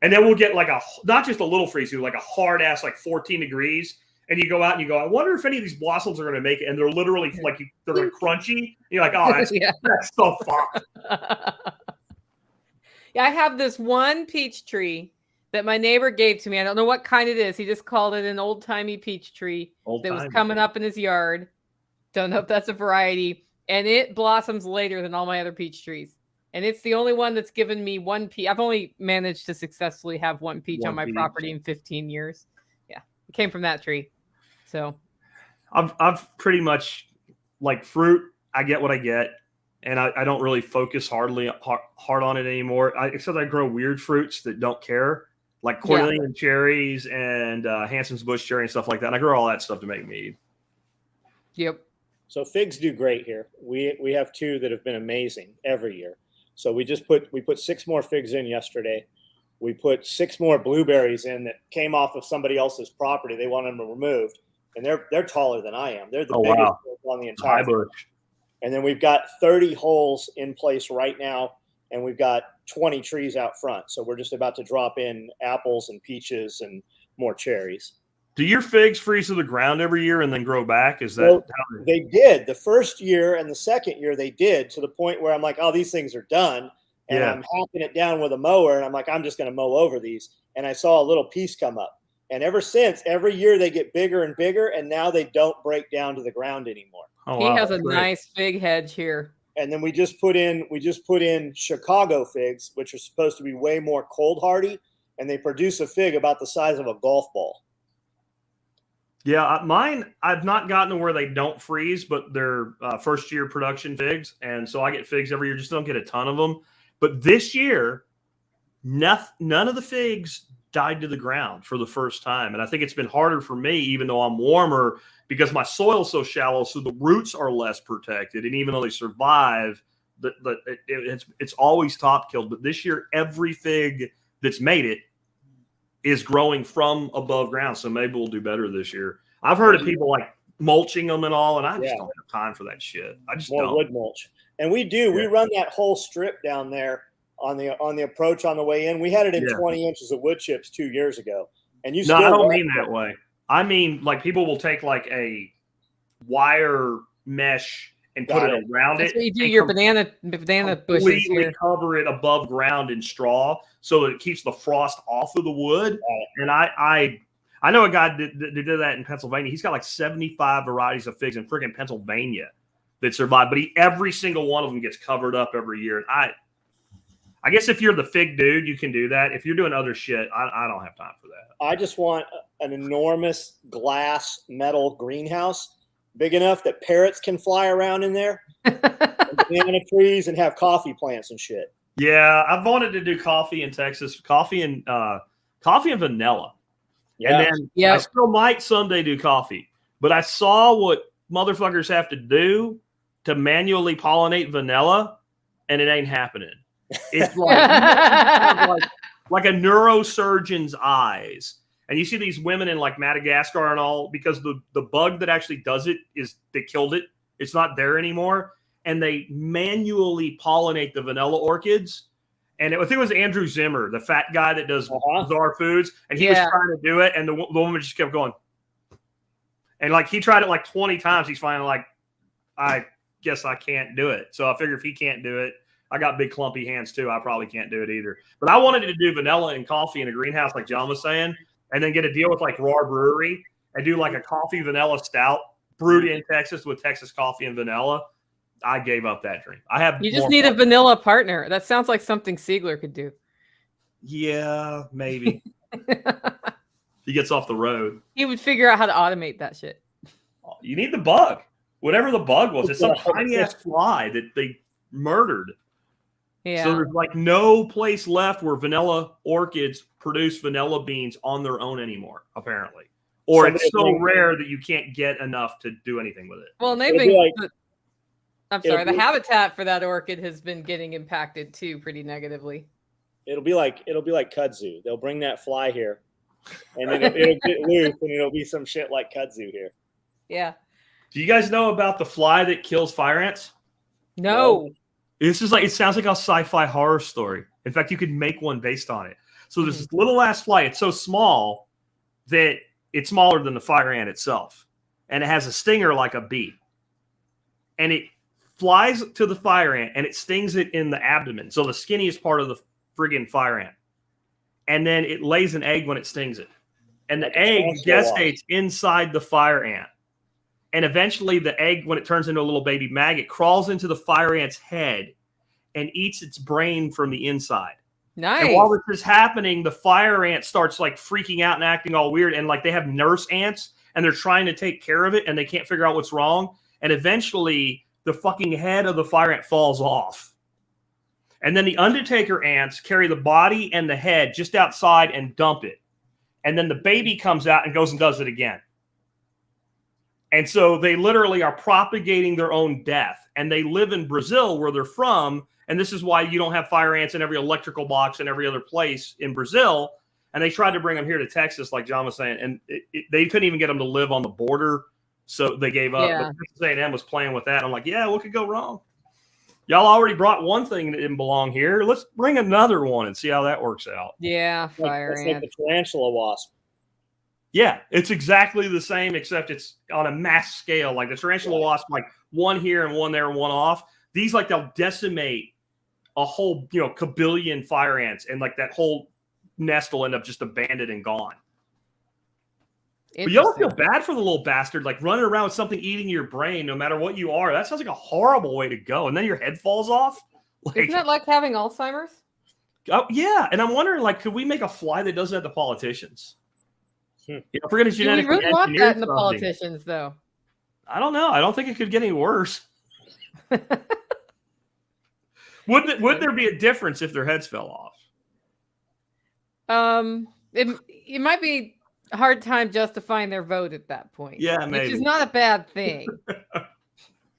And then we'll get like not just a little freeze, like a hard ass, like 14 degrees. And you go out and you go, I wonder if any of these blossoms are going to make it. And they're literally like, they're crunchy. And you're like, oh, that's so fucked. Yeah, I have this one peach tree that my neighbor gave to me. I don't know what kind it is. He just called it an old-timey peach tree that was coming up in his yard. Don't know if that's a variety. And it blossoms later than all my other peach trees. And it's the only one that's given me one peach. I've only managed to successfully have one peach on my property in 15 years. Yeah, it came from that tree. So I've pretty much, like fruit, I get what I get. And I don't really focus hard on it anymore. Except I grow weird fruits that don't care, like Cornelian cherries and Hanson's bush cherry and stuff like that. And I grow all that stuff to make mead. Yep. So figs do great here. We have 2 that have been amazing every year. So we put 6 more figs in yesterday. We put 6 more blueberries in that came off of somebody else's property. They wanted them removed, and they're taller than I am. They're the biggest on the entire bush. And then we've got 30 holes in place right now and we've got 20 trees out front. So we're just about to drop in apples and peaches and more cherries. Do your figs freeze to the ground every year and then grow back? Is that well, they did the first year, and the second year they did, to the point where I'm like, oh, these things are done. And I'm hacking it down with a mower, and I'm like, I'm just going to mow over these. And I saw a little piece come up. And ever since, every year they get bigger and bigger, and now they don't break down to the ground anymore. Oh, wow. He has a nice fig hedge here. And then we just put in Chicago figs, which are supposed to be way more cold hardy, and they produce a fig about the size of a golf ball. Yeah, mine, I've not gotten to where they don't freeze, but they're first year production figs. And so I get figs every year, just don't get a ton of them. But this year, none of the figs died to the ground for the first time. And I think it's been harder for me, even though I'm warmer, because my soil's so shallow, so the roots are less protected. And even though they survive, it's always top killed. But this year, every fig that's made it is growing from above ground. So maybe we'll do better this year. I've heard of people like mulching them and all, and I just don't have time for that shit. I just don't. Wood mulch. And we run that whole strip down there on the approach on the way in. We had it in 20 inches of wood chips 2 years ago. And I don't mean that way. I mean, like, people will take like a wire mesh and put it around it. So you do your banana bushes here. Cover it above ground in straw so that it keeps the frost off of the wood. And I know a guy that did that in Pennsylvania. He's got like 75 varieties of figs in freaking Pennsylvania that survive, but every single one of them gets covered up every year. And I guess if you're the fig dude, you can do that. If you're doing other shit, I don't have time for that. I just want an enormous glass metal greenhouse, big enough that parrots can fly around in there, and banana trees, and have coffee plants and shit. Yeah, I've wanted to do coffee in Texas, coffee and vanilla. Yeah. And then I still might someday do coffee. But I saw what motherfuckers have to do to manually pollinate vanilla, and it ain't happening. It's like a neurosurgeon's eyes. And you see these women in like Madagascar and all, because the bug that actually does it they killed it. It's not there anymore. And they manually pollinate the vanilla orchids. And I think it was Andrew Zimmer, the fat guy that does bizarre foods. And he was trying to do it. And the woman just kept going. And like, he tried it like 20 times. He's finally like, I guess I can't do it. So I figure if he can't do it, I got big clumpy hands too. I probably can't do it either. But I wanted to do vanilla and coffee in a greenhouse, like John was saying, and then get a deal with like Raw Brewery and do like a coffee vanilla stout brewed in Texas with Texas coffee and vanilla. I gave up that dream. You just need a vanilla partner. That sounds like something Siegler could do. Yeah, maybe. He gets off the road. He would figure out how to automate that shit. You need the bug. Whatever the bug was. It's some tiny ass fly that they murdered. Yeah. So there's like no place left where vanilla orchids produce vanilla beans on their own anymore, apparently. Or it's so rare that you can't get enough to do anything with it. Well, the habitat for that orchid has been getting impacted too pretty negatively. It'll be like kudzu. They'll bring that fly here, and it'll get loose, and it'll be some shit like kudzu here. Yeah. Do you guys know about the fly that kills fire ants? No. This is like, it sounds like a sci-fi horror story. In fact, you could make one based on it. So there's this little ass fly. It's so small that it's smaller than the fire ant itself. And it has a stinger like a bee. And it flies to the fire ant and it stings it in the abdomen. So the skinniest part of the friggin' fire ant. And then it lays an egg when it stings it. And the egg gestates inside the fire ant. And eventually the egg, when it turns into a little baby maggot, crawls into the fire ant's head and eats its brain from the inside. Nice. And while this is happening, the fire ant starts like freaking out and acting all weird. And like they have nurse ants and they're trying to take care of it and they can't figure out what's wrong. And eventually the fucking head of the fire ant falls off. And then the undertaker ants carry the body and the head just outside and dump it. And then the baby comes out and goes and does it again. And so they literally are propagating their own death. And they live in Brazil where they're from. And this is why you don't have fire ants in every electrical box and every other place in Brazil. And they tried to bring them here to Texas, like John was saying. And they couldn't even get them to live on the border. So they gave up. Yeah. But Texas A&M was playing with that. I'm like, yeah, what could go wrong? Y'all already brought one thing that didn't belong here. Let's bring another one and see how that works out. Yeah, fire It's ant. like the tarantula wasp. Yeah, it's exactly the same, except it's on a mass scale. Like the tarantula wasp, like one here and one there and one off. These, like, they'll decimate a whole, kabillion fire ants, and like that whole nest will end up just abandoned and gone. But you don't feel bad for the little bastard, like running around with something eating your brain, no matter what you are. That sounds like a horrible way to go. And then your head falls off. Isn't that like having Alzheimer's? Oh yeah, and I'm wondering, like, could we make a fly that does that to politicians? If we're going to Do we genetically really want engineer that in the something, politicians, though? I don't know. I don't think it could get any worse. Would there be a difference if their heads fell off? It might be a hard time justifying their vote at that point. Yeah, maybe. Which is not a bad thing.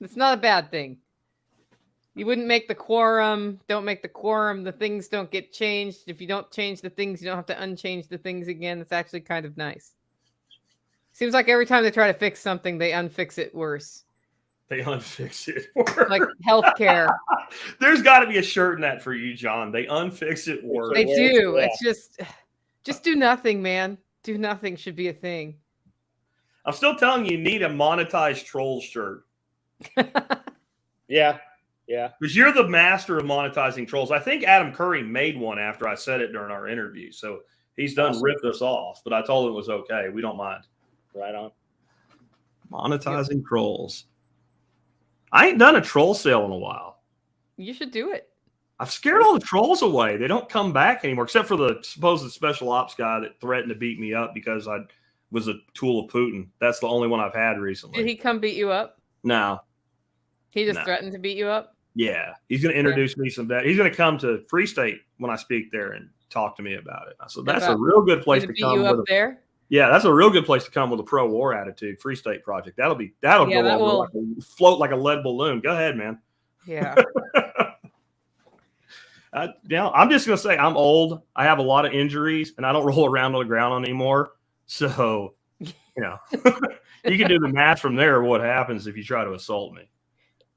It's not a bad thing. You wouldn't make the quorum. Don't make the quorum. The things don't get changed. If you don't change the things, you don't have to unchange the things again. It's actually kind of nice. Seems like every time they try to fix something, they unfix it worse. They unfix it worse. Like healthcare. There's got to be a shirt in that for you, John. They unfix it worse. They do. Yeah. It's just do nothing, man. Do nothing should be a thing. I'm still telling you need a monetized troll shirt. Yeah. Because you're the master of monetizing trolls. I think Adam Curry made one after I said it during our interview. So he's done ripped us off, but I told him it was okay. We don't mind. Right on. Monetizing trolls. I ain't done a troll sale in a while. You should do it. I've scared all the trolls away. They don't come back anymore, except for the supposed special ops guy that threatened to beat me up because I was a tool of Putin. That's the only one I've had recently. Did he come beat you up? No. He just threatened to beat you up? Yeah. He's going to introduce me some that. He's going to come to Free State when I speak there and talk to me about it. So that's a real good place to beat come. You up there? Yeah, that's a real good place to come with a pro-war attitude. Free State Project. That'll go float like a lead balloon. Go ahead, man. Yeah. I'm just going to say I'm old. I have a lot of injuries, and I don't roll around on the ground anymore. So, you can do the math from there. What happens if you try to assault me?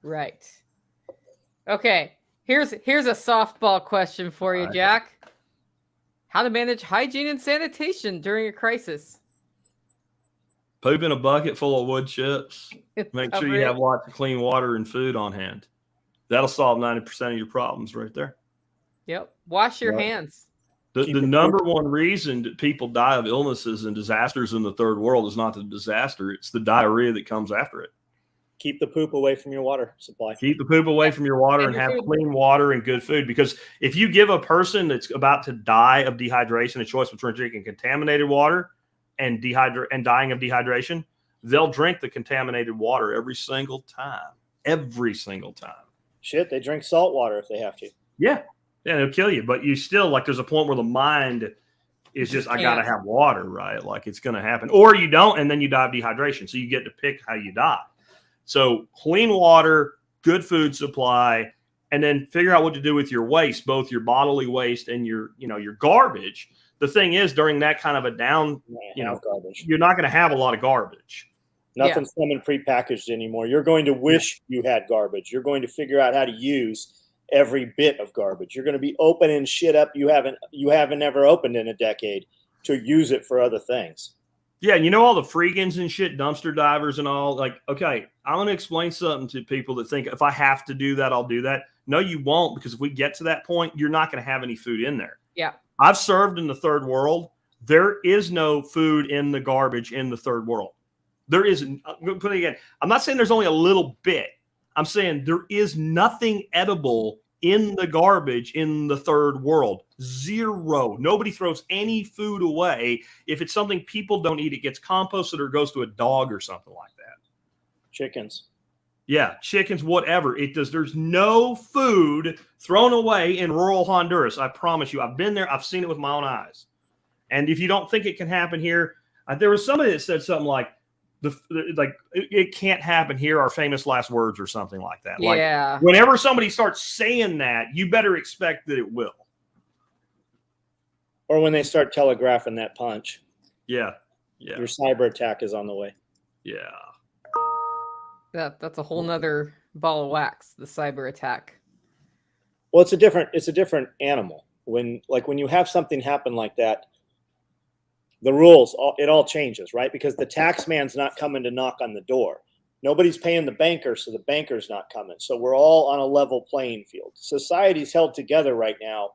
Right. Okay. Here's a softball question for you, Jack. How to manage hygiene and sanitation during a crisis? Poop in a bucket full of wood chips. Make sure you have lots of clean water and food on hand. That'll solve 90% of your problems right there. Yep. Wash your hands. The number one reason that people die of illnesses and disasters in the third world is not the disaster. It's the diarrhea that comes after it. Keep the poop away from your water supply. Keep the poop away from your water and have clean water and good food. Because if you give a person that's about to die of dehydration a choice between drinking contaminated water and dying of dehydration, they'll drink the contaminated water every single time. Every single time. Shit, they drink salt water if they have to. Yeah. Yeah, it'll kill you. But you still, like, there's a point where the mind is just, I got to have water, right? Like, it's going to happen. Or you don't, and then you die of dehydration. So you get to pick how you die. So clean water, good food supply, and then figure out what to do with your waste, both your bodily waste and your garbage. The thing is, during that kind of a down, garbage, you're not going to have a lot of garbage. Nothing's coming prepackaged anymore. You're going to wish you had garbage. You're going to figure out how to use every bit of garbage. You're going to be opening shit up you haven't ever opened in a decade to use it for other things. Yeah, all the freegans and shit, dumpster divers and all. Like, okay, I'm going to explain something to people that think if I have to do that, I'll do that. No, you won't, because if we get to that point, you're not going to have any food in there. Yeah. I've served in the third world. There is no food in the garbage in the third world. There isn't. I'm going to put it again. I'm not saying there's only a little bit. I'm saying there is nothing edible in the garbage in the third world. Zero. Nobody throws any food away. If it's something people don't eat, it gets composted or goes to a dog or something like that. Chickens. Yeah, chickens, whatever. It does. There's no food thrown away in rural Honduras. I promise you. I've been there. I've seen it with my own eyes. And if you don't think it can happen here, there was somebody that said something like, it can't happen here, our famous last words or something like that. Yeah. Like, whenever somebody starts saying that, you better expect that it will. Or when they start telegraphing that punch. Yeah. Your cyber attack is on the way. Yeah. That's a whole nother ball of wax, the cyber attack. Well, it's a different animal. When you have something happen like that, the rules, it all changes, right? Because the tax man's not coming to knock on the door. Nobody's paying the banker, so the banker's not coming. So we're all on a level playing field. Society's held together right now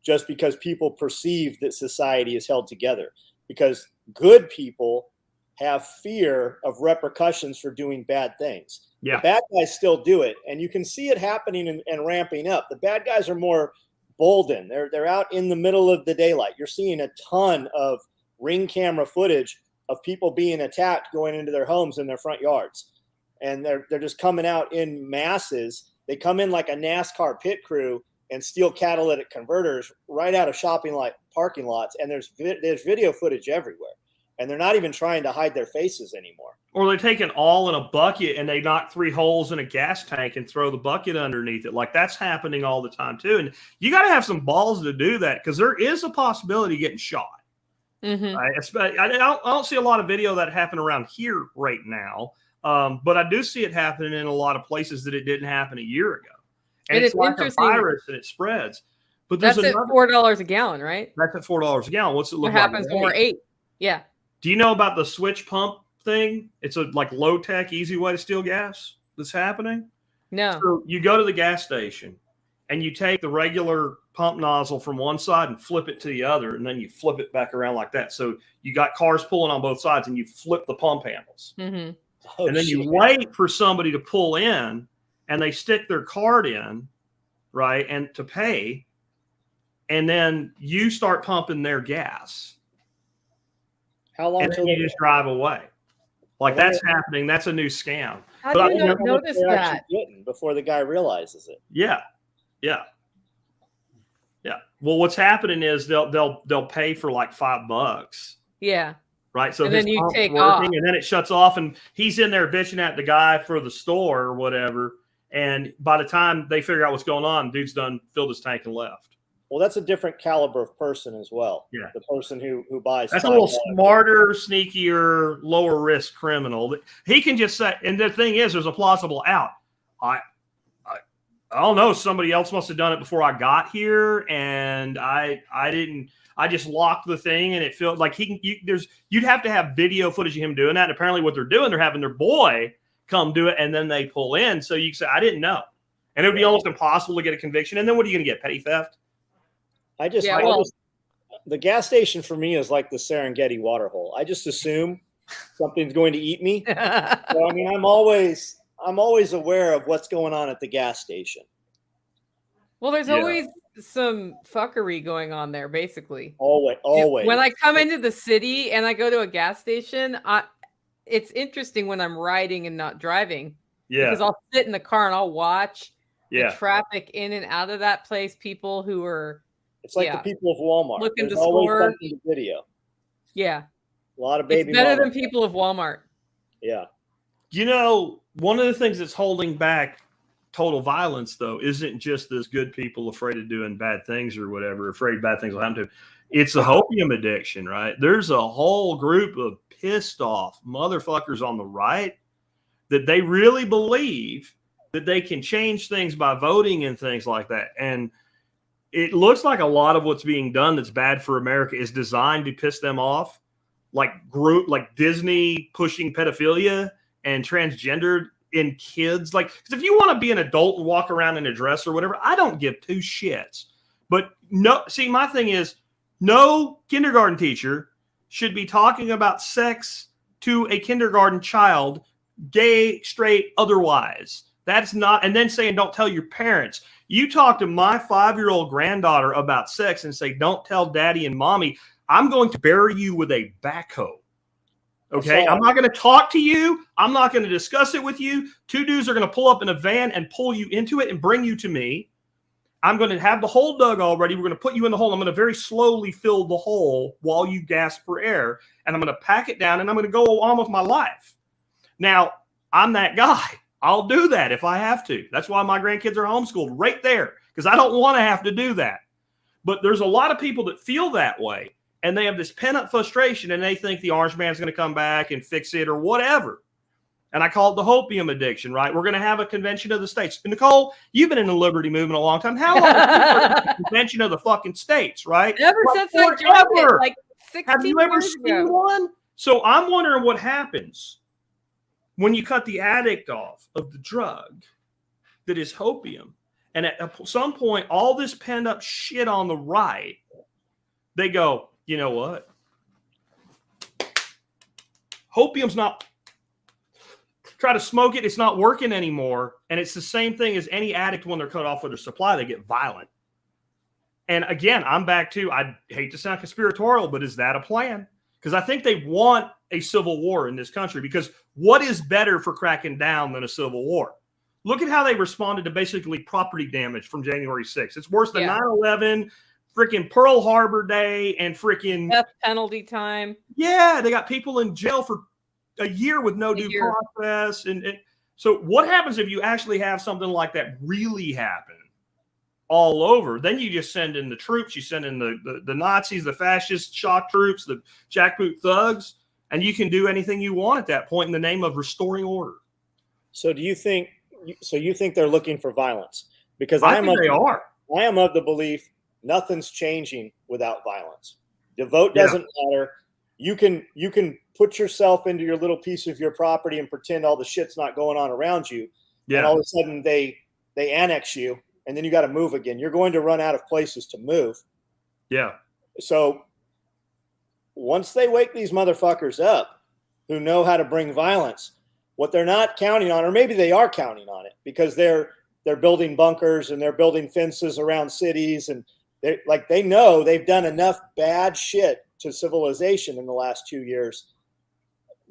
just because people perceive that society is held together. Because good people have fear of repercussions for doing bad things. Yeah. The bad guys still do it, and you can see it happening and ramping up. The bad guys are more bolden. They're out in the middle of the daylight. You're seeing a ton of Ring camera footage of people being attacked going into their homes in their front yards. And they're just coming out in masses. They come in like a NASCAR pit crew and steal catalytic converters right out of parking lots. And there's video footage everywhere. And they're not even trying to hide their faces anymore. Or they take it all in a bucket and they knock 3 holes in a gas tank and throw the bucket underneath it. Like, that's happening all the time too. And you got to have some balls to do that, because there is a possibility of getting shot. Mm-hmm. Right? I don't see a lot of video that happen around here right now. But I do see it happening in a lot of places that it didn't happen a year ago. And it's like a virus and it spreads. But that's at $4 a gallon, right? That's at $4 a gallon. What's it look what like? What happens when we're 8? Yeah. Do you know about the switch pump thing? It's a low tech, easy way to steal gas that's happening. No. So you go to the gas station and you take the regular pump nozzle from one side and flip it to the other, and then you flip it back around like that. So you got cars pulling on both sides, and you flip the pump handles. Mm-hmm. And then you wait for somebody to pull in, and they stick their card in, right, and to pay, and then you start pumping their gas. How long? And then you just drive away. Like, that's happening. That's a new scam. How do you not notice that? Before the guy realizes it. Yeah. Well, what's happening is they'll pay for like $5. Yeah. Right. So and his then you pump's take working, off. and then it shuts off, and he's in there bitching at the guy for the store or whatever. And by the time they figure out what's going on, dude's done filled his tank and left. Well, that's a different caliber of person as well. Yeah. The person who buys. That's a little smarter, sneakier, lower risk criminal. He can just say, and the thing is, there's a plausible out. I don't know. Somebody else must have done it before I got here, and I didn't. I just locked the thing, and it felt like you'd have to have video footage of him doing that. And apparently, what they're doing, they're having their boy come do it, and then they pull in. So you can say, I didn't know, and it would be almost impossible to get a conviction. And then what are you going to get? Petty theft? The gas station for me is like the Serengeti waterhole. I just assume something's going to eat me. So, I mean, I'm always aware of what's going on at the gas station. Well, there's always some fuckery going on there, basically. Always. When I come into the city and I go to a gas station, it's interesting when I'm riding and not driving. Yeah. Because I'll sit in the car and I'll watch the traffic in and out of that place. People who are. It's like the people of Walmart. Looking There's to always score. something to video. Yeah. A lot of baby. It's better than people of Walmart. Yeah. You know, one of the things that's holding back total violence, though, isn't just this good people afraid of doing bad things or whatever, afraid bad things will happen to them. It's the opium addiction, right? There's a whole group of pissed off motherfuckers on the right that they really believe that they can change things by voting and things like that. And it looks like a lot of what's being done that's bad for America is designed to piss them off, like Disney pushing pedophilia and transgendered in kids. Like, because if you want to be an adult and walk around in a dress or whatever, I don't give two shits. But no, see, my thing is, no kindergarten teacher should be talking about sex to a kindergarten child, gay, straight, otherwise. That's not, and then saying, don't tell your parents. You talk to my 5-year-old granddaughter about sex and say, don't tell daddy and mommy, I'm going to bury you with a backhoe. Okay, I'm not going to talk to you. I'm not going to discuss it with you. 2 dudes are going to pull up in a van and pull you into it and bring you to me. I'm going to have the hole dug already. We're going to put you in the hole. I'm going to very slowly fill the hole while you gasp for air. And I'm going to pack it down and I'm going to go on with my life. Now, I'm that guy. I'll do that if I have to. That's why my grandkids are homeschooled right there, because I don't want to have to do that. But there's a lot of people that feel that way. And they have this pent-up frustration, and they think the orange man's going to come back and fix it or whatever. And I call it the hopium addiction, right? We're going to have a convention of the states. And Nicole, you've been in the liberty movement a long time. How long have you been convention of the fucking states, right? Ever since I joined it, like 16 have you ever years seen ago. one? So I'm wondering what happens when you cut the addict off of the drug that is hopium. And at some point, all this pent up shit on the right, they go, you know what? Hopium's not, try to smoke it, it's not working anymore. And it's the same thing as any addict when they're cut off with their supply, they get violent. And again, I'm back to, I hate to sound conspiratorial, but is that a plan? Because I think they want a civil war in this country, because what is better for cracking down than a civil war? Look at how they responded to basically property damage from January 6th. It's worse than 9/11, freaking Pearl Harbor Day, and freaking death penalty time. Yeah, they got people in jail for a year with no due process. And so what happens if you actually have something like that really happen all over? Then you just send in the troops, you send in the Nazis, the fascist shock troops, the jackboot thugs, and you can do anything you want at that point in the name of restoring order. So do you think? So you think they're looking for violence? Because I think they are. I am of the belief nothing's changing without violence. The vote doesn't matter. You can put yourself into your little piece of your property and pretend all the shit's not going on around you. Yeah. And all of a sudden they annex you, and then you got to move again. You're going to run out of places to move. Yeah. So once they wake these motherfuckers up who know how to bring violence, what they're not counting on, or maybe they are counting on it, because they're building bunkers and they're building fences around cities, and they know they've done enough bad shit to civilization in the last 2 years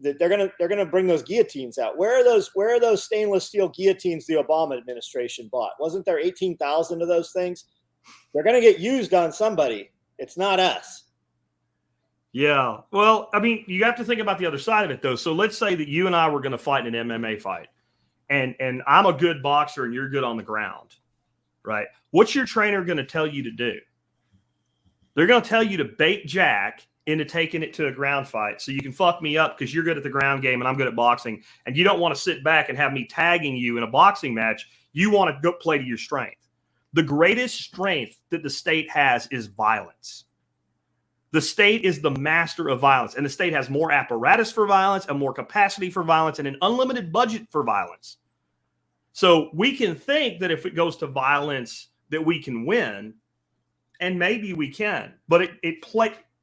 that they're gonna bring those guillotines out. Where are those stainless steel guillotines the Obama administration bought? Wasn't there 18,000 of those things? They're gonna get used on somebody. It's not us. Yeah. Well, I mean, you have to think about the other side of it, though. So let's say that you and I were going to fight in an MMA fight, and I'm a good boxer and you're good on the ground, right? What's your trainer going to tell you to do? They're going to tell you to bait Jack into taking it to a ground fight so you can fuck me up because you're good at the ground game and I'm good at boxing, and you don't want to sit back and have me tagging you in a boxing match. You want to go play to your strength. The greatest strength that the state has is violence. The state is the master of violence, and the state has more apparatus for violence and more capacity for violence and an unlimited budget for violence. So we can think that if it goes to violence that we can win, and maybe we can. But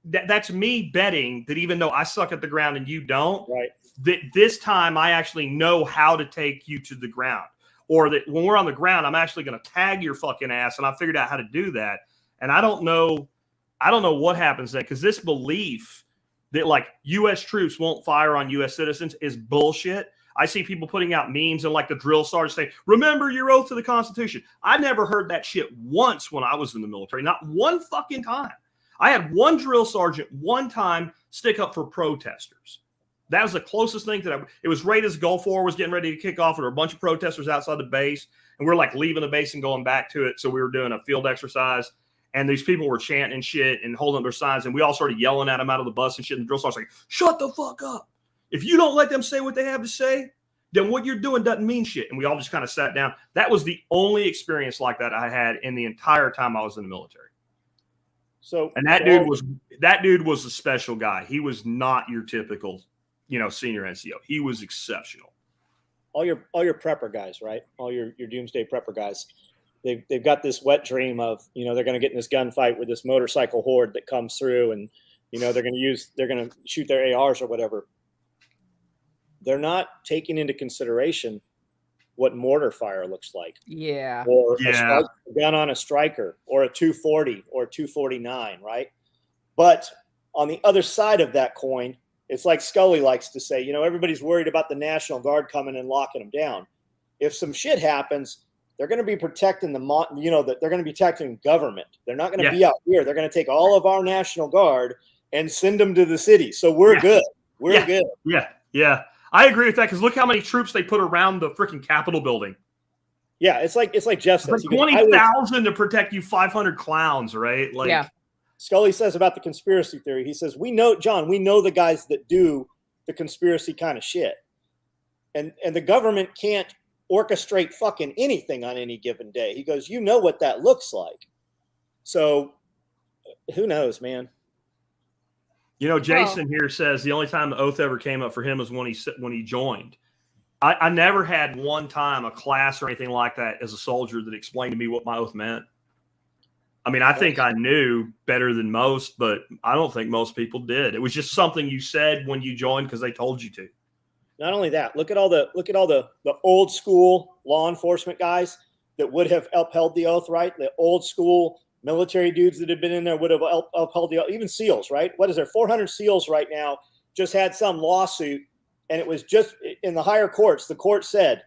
that's me betting that even though I suck at the ground and you don't, right, that this time I actually know how to take you to the ground. Or that when we're on the ground, I'm actually going to tag your fucking ass, and I figured out how to do that. And I don't know what happens then, because this belief that like U.S. troops won't fire on U.S. citizens is bullshit. I see people putting out memes and like the drill sergeant saying, "Remember your oath to the Constitution." I never heard that shit once when I was in the military. Not one fucking time. I had one drill sergeant one time stick up for protesters. That was the closest thing that it was right as Gulf War was getting ready to kick off. There were a bunch of protesters outside the base, and we're like leaving the base and going back to it. So we were doing a field exercise. And these people were chanting and shit and holding up their signs. And we all started yelling at them out of the bus and shit. And the drill sergeant's like, "Shut the fuck up. If you don't let them say what they have to say, then what you're doing doesn't mean shit." And we all just kind of sat down. That was the only experience like that I had in the entire time I was in the military. And that dude was a special guy. He was not your typical, senior NCO. He was exceptional. All your prepper guys, right? All your doomsday prepper guys. They've got this wet dream of, they're going to get in this gunfight with this motorcycle horde that comes through, and, they're going to shoot their ARs or whatever. They're not taking into consideration what mortar fire looks like. Yeah. Or a gun on a striker, or a 240 or 249, right? But on the other side of that coin, it's like Scully likes to say, everybody's worried about the National Guard coming and locking them down. If some shit happens, they're going to be protecting that they're going to be protecting government. They're not going to be out here. They're going to take all of our National Guard and send them to the city. So we're good. We're good. Yeah. I agree with that, because look how many troops they put around the freaking Capitol building. Yeah, it's like Jeff says. Like 20,000 to protect you 500 clowns, right? Scully says about the conspiracy theory. He says, we know the guys that do the conspiracy kind of shit. and the government can't orchestrate fucking anything on any given day. He goes, you know what that looks like. So who knows, man? You know, Jason here says the only time the oath ever came up for him was when he joined. I never had one time a class or anything like that as a soldier that explained to me what my oath meant. I mean, I think I knew better than most, but I don't think most people did. It was just something you said when you joined because they told you to. Not only that, look at all the old school law enforcement guys that would have upheld the oath, right? The old school military dudes that have been in there would have upheld the oath. Even SEALs, right? What is there? 400 SEALs right now just had some lawsuit, and it was just in the higher courts. The court said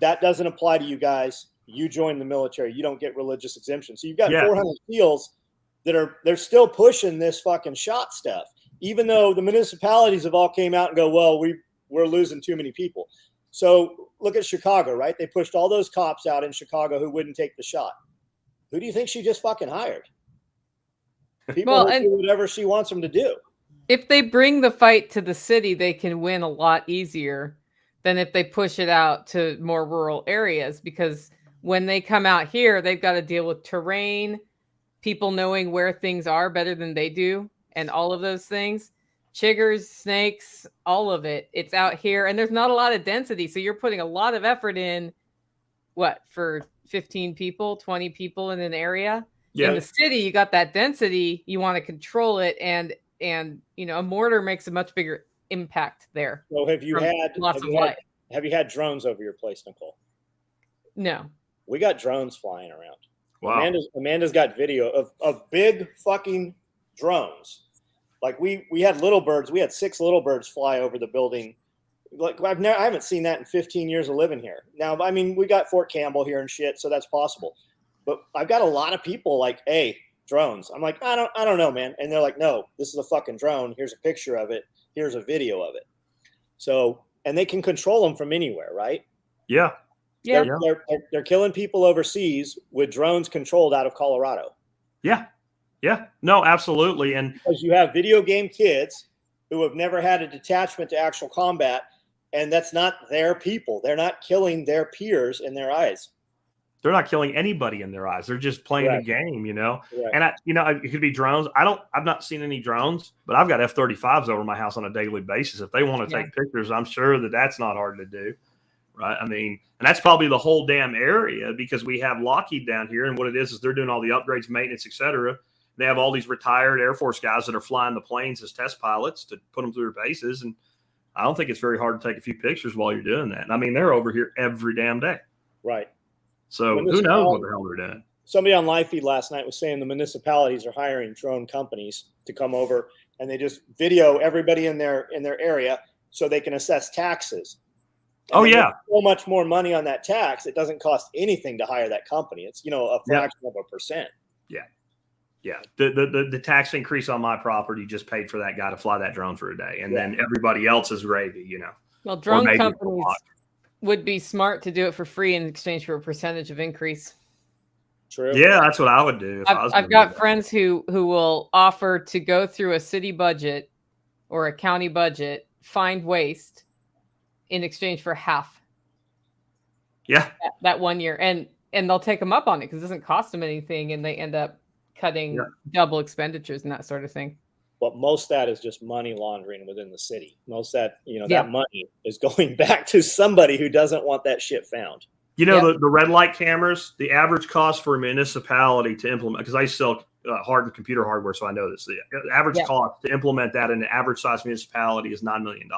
that doesn't apply to you guys. You join the military, you don't get religious exemption. So you've got 400 SEALs they're still pushing this fucking shot stuff, even though the municipalities have all came out and go, well, we're losing too many people. So look at Chicago, right? They pushed all those cops out in Chicago who wouldn't take the shot. Who do you think she just fucking hired? People who do whatever she wants them to do. If they bring the fight to the city, they can win a lot easier than if they push it out to more rural areas, because when they come out here, they've got to deal with terrain, people knowing where things are better than they do, and all of those things. Chiggers, snakes, all of it. It's out here, and there's not a lot of density, so you're putting a lot of effort in, for 15 people, 20 people in an area? Yeah. In the city, you got that density, you want to control it, and a mortar makes a much bigger impact there. So have you had drones over your place, Nicole? No. We got drones flying around. Wow. Amanda's got video of big fucking drones. Like we had little birds. We had 6 little birds fly over the building. Like I haven't seen that in 15 years of living here. Now, I mean, we got Fort Campbell here and shit, so that's possible. But I've got a lot of people like, hey, drones. I'm like, I don't know, man. And they're like, no, this is a fucking drone. Here's a picture of it. Here's a video of it. So, and they can control them from anywhere, right? Yeah. Yeah. They're killing people overseas with drones controlled out of Colorado. Yeah. Yeah. No, absolutely. And because you have video game kids who have never had a detachment to actual combat, and that's not their people. They're not killing their peers in their eyes. They're not killing anybody in their eyes. They're just playing a game, Right. And it could be drones. I've not seen any drones, but I've got F-35s over my house on a daily basis. If they want to take pictures, I'm sure that's not hard to do. Right. I mean, and that's probably the whole damn area, because we have Lockheed down here. And what it is they're doing all the upgrades, maintenance, et cetera. They have all these retired Air Force guys that are flying the planes as test pilots to put them through their bases. And I don't think it's very hard to take a few pictures while you're doing that. I mean, they're over here every damn day. Right. So who knows what the hell they're doing? Somebody on live feed last night was saying the municipalities are hiring drone companies to come over, and they just video everybody in their area so they can assess taxes. And so much more money on that tax. It doesn't cost anything to hire that company. It's, a fraction of a percent. Yeah. Yeah. The tax increase on my property just paid for that guy to fly that drone for a day. And then everybody else is gravy, Well, drone companies would be smart to do it for free in exchange for a percentage of increase. True. Yeah, that's what I would do. I've got friends who will offer to go through a city budget or a county budget, find waste in exchange for half. Yeah. That 1 year. And they'll take them up on it because it doesn't cost them anything, and they end up cutting double expenditures and that sort of thing. But most of that is just money laundering within the city. Most of that, that money is going back to somebody who doesn't want that shit found. The red light cameras, the average cost for a municipality to implement, because I sell hardened computer hardware, so I know this. The average cost to implement that in an average size municipality is $9 million.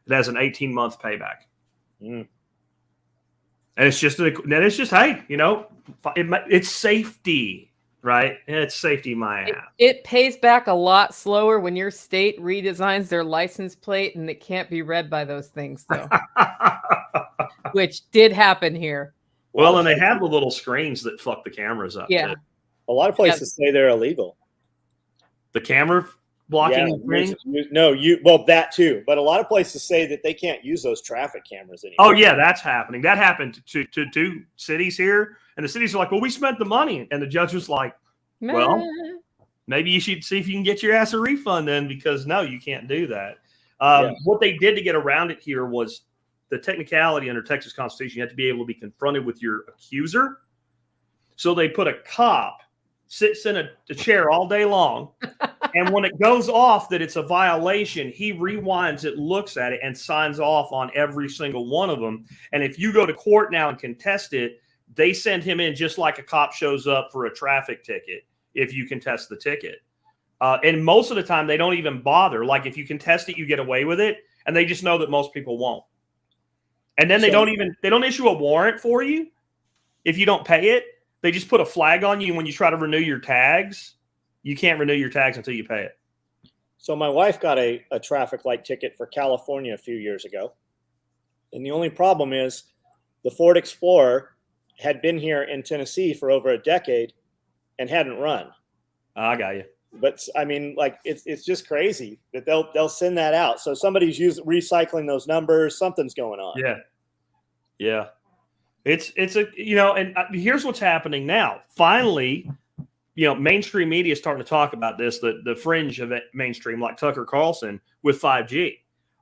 It has an 18-month payback. And it's just, hey, it's safety, right? It's safety, my ass. It pays back a lot slower when your state redesigns their license plate and it can't be read by those things, though. Which did happen here. Well, and they have the little screens that fuck the cameras up. Yeah. Too. A lot of places say they're illegal. The camera blocking thing? That too. But a lot of places say that they can't use those traffic cameras anymore. Oh, yeah, that's happening. That happened to 2 cities here. And the cities are like, well, we spent the money. And the judge was like, well, maybe you should see if you can get your ass a refund then, because no, you can't do that. What they did to get around it here was the technicality under Texas Constitution, you have to be able to be confronted with your accuser. So they put a cop sits in a chair all day long. And when it goes off that it's a violation, he rewinds it, looks at it, and signs off on every single one of them. And if you go to court now and contest it, they send him in just like a cop shows up for a traffic ticket if you contest the ticket. And most of the time, they don't even bother. Like, if you contest it, you get away with it. And they just know that most people won't. And then they don't issue a warrant for you if you don't pay it. They just put a flag on you when you try to renew your tags. You can't renew your tags until you pay it. So my wife got a traffic light ticket for California a few years ago. And the only problem is the Ford Explorer had been here in Tennessee for over a decade and hadn't run. I got you. But I mean, like, it's just crazy that they'll send that out. So somebody's recycling those numbers. Something's going on. Yeah. It's and here's what's happening now. Finally, mainstream media is starting to talk about this, the fringe of it, mainstream, like Tucker Carlson with 5G.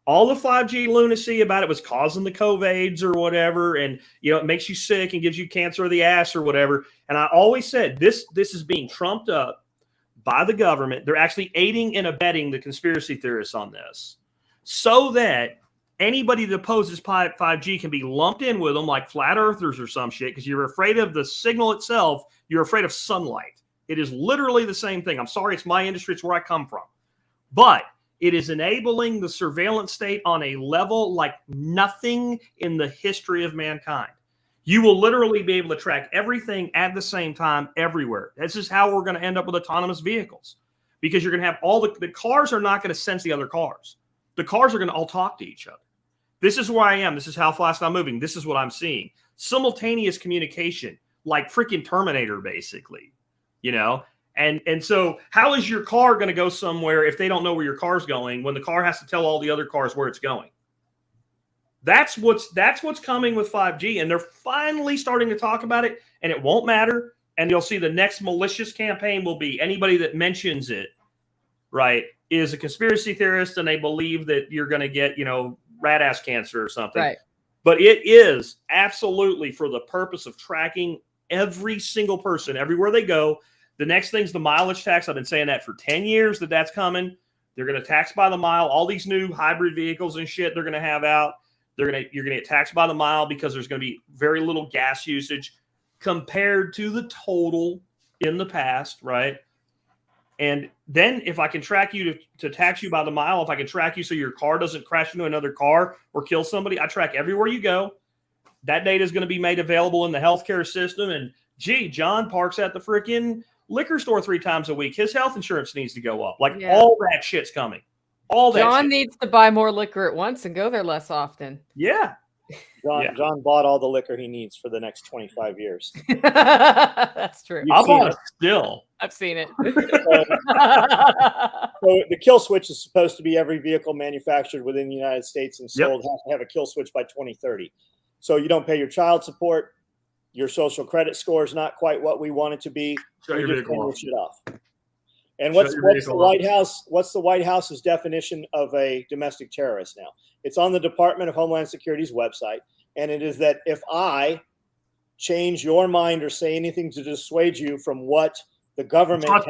All the 5G lunacy about it was causing the COVIDs or whatever. And, it makes you sick and gives you cancer of the ass or whatever. And I always said this is being trumped up by the government. They're actually aiding and abetting the conspiracy theorists on this so that anybody that opposes 5G can be lumped in with them like flat earthers or some shit because you're afraid of the signal itself. You're afraid of sunlight. It is literally the same thing. I'm sorry, it's my industry. It's where I come from. But it is enabling the surveillance state on a level like nothing in the history of mankind. You will literally be able to track everything at the same time everywhere. This is how we're going to end up with autonomous vehicles because you're going to have all the cars are not going to sense the other cars. The cars are going to all talk to each other. This is where I am. This is how fast I'm moving. This is what I'm seeing. Simultaneous communication, like freaking Terminator, basically, And so how is your car going to go somewhere if they don't know where your car's going when the car has to tell all the other cars where it's going? That's what's coming with 5G. And they're finally starting to talk about it, and it won't matter. And you'll see the next malicious campaign will be anybody that mentions it, right, is a conspiracy theorist, and they believe that you're going to get, rat ass cancer or something. Right. But it is absolutely for the purpose of tracking every single person everywhere they go. The next thing's the mileage tax. I've been saying that for 10 years that's coming. They're going to tax by the mile. All these new hybrid vehicles and shit they're going to have out. You're going to get taxed by the mile because there's going to be very little gas usage compared to the total in the past, right? And then if I can track you to tax you by the mile, if I can track you so your car doesn't crash into another car or kill somebody, I track everywhere you go. That data is going to be made available in the healthcare system. And gee, John parks at the freaking liquor store 3 times a week. His health insurance needs to go up. All that shit's coming. All that John shit needs to buy more liquor at once and go there less often. Yeah. John bought all the liquor he needs for the next 25 years. That's true. I bought it still. I've seen it. So the kill switch is supposed to be every vehicle manufactured within the United States and sold has to have a kill switch by 2030. So you don't pay your child support. Your social credit score is not quite what we want it to be. Shut your vehicle off. Shit off. And what's the White House? What's the White House's definition of a domestic terrorist now? It's on the Department of Homeland Security's website, and it is that if I change your mind or say anything to dissuade you from what the government what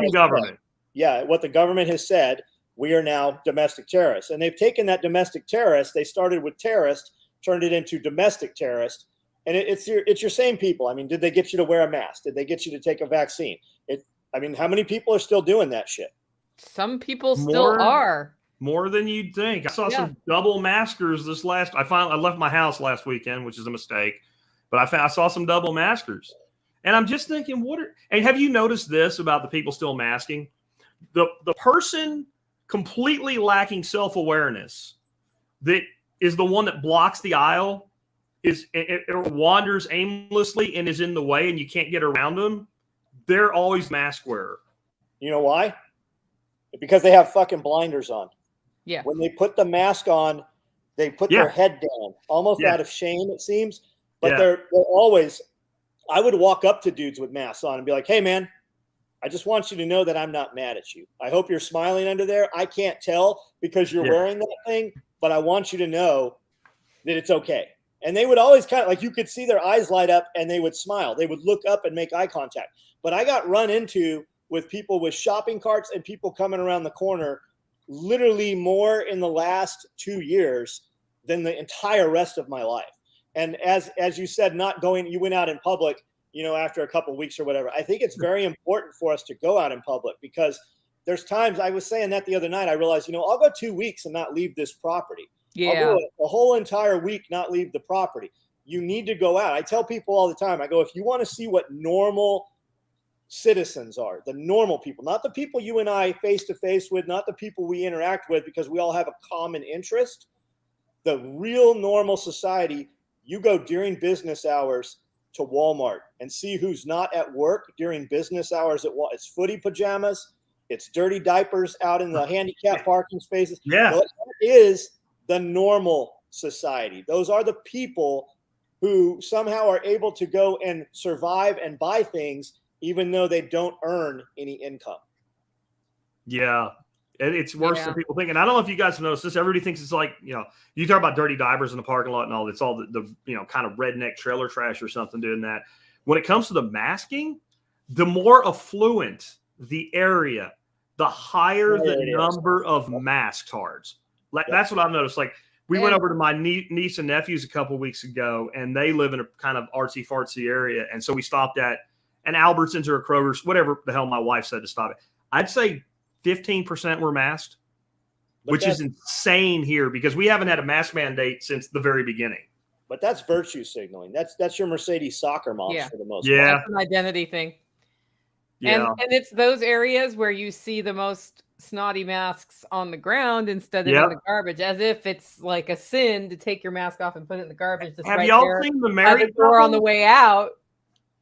the government has said, we are now domestic terrorists. And they've taken that domestic terrorist. They started with terrorist, turned it into domestic terrorist, and it's your same people. I mean, did they get you to wear a mask? Did they get you to take a vaccine? How many people are still doing that shit? Some people still are. More than you'd think. I saw some double maskers I left my house last weekend, which is a mistake, but I saw some double maskers. And I'm just thinking, and have you noticed this about the people still masking? The person completely lacking self-awareness that is the one that blocks the aisle, it wanders aimlessly and is in the way and you can't get around them. They're always mask wearer. You know why? Because they have fucking blinders on. Yeah. When they put the mask on, they put their head down, almost out of shame, it seems. But they're always, I would walk up to dudes with masks on and be like, hey, man, I just want you to know that I'm not mad at you. I hope you're smiling under there. I can't tell because you're wearing that thing, but I want you to know that it's okay. And they would always kind of like, you could see their eyes light up and they would smile. They would look up and make eye contact. But I got run into with people with shopping carts and people coming around the corner literally more in the last 2 years than the entire rest of my life. And as you said, you went out in public, after a couple of weeks or whatever. I think it's very important for us to go out in public, because there's times, I was saying that the other night, I realized, I'll go 2 weeks and not leave this property. Yeah. I'll go a whole entire week, not leave the property. You need to go out. I tell people all the time, I go, if you want to see what normal citizens are, the normal people, not the people you and I face to face with, not the people we interact with because we all have a common interest, the real normal society, you go during business hours to Walmart and see who's not at work during business hours. It's footy pajamas, it's dirty diapers out in the handicap parking spaces. Yeah. That is the normal society. Those are the people who somehow are able to go and survive and buy things even though they don't earn any income. Yeah. It's worse than people think. And I don't know if you guys have noticed this. Everybody thinks it's like, you talk about dirty diapers in the parking lot and all. It's all the kind of redneck trailer trash or something doing that. When it comes to the masking, the more affluent the area, the higher the number of mask cards. That's what I've noticed. Like, we went over to my niece and nephews a couple of weeks ago, and they live in a kind of artsy fartsy area. And so we stopped at an Albertsons or a Kroger's, whatever the hell my wife said to stop it. I'd say 15% were masked, which is insane here because we haven't had a mask mandate since the very beginning. But that's virtue signaling. That's your Mercedes soccer moms for the most part. Yeah, that's an identity thing. Yeah. And it's those areas where you see the most snotty masks on the ground instead of in the garbage, as if it's like a sin to take your mask off and put it in the garbage. Have y'all seen the married door on the way out?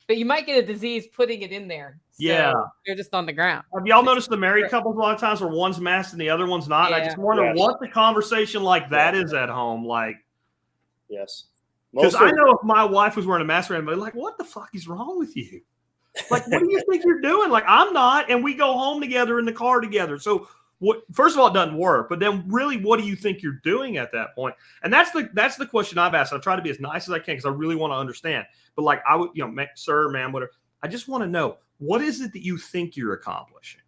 But you might get a disease putting it in there. So they're just on the ground. Have y'all noticed the married couples a lot of times where one's masked and the other one's not? Yeah. I just wonder what the conversation like that is at home. Like, yes. Because I know if my wife was wearing a mask, I'd be like, what the fuck is wrong with you? Like, what do you think you're doing? Like, I'm not. And we go home together in the car together. So first of all, it doesn't work. But then really, what do you think you're doing at that point? And that's the question I've asked. I've tried to be as nice as I can because I really want to understand. But like, I would, sir, ma'am, whatever. I just want to know, what is it that you think you're accomplishing?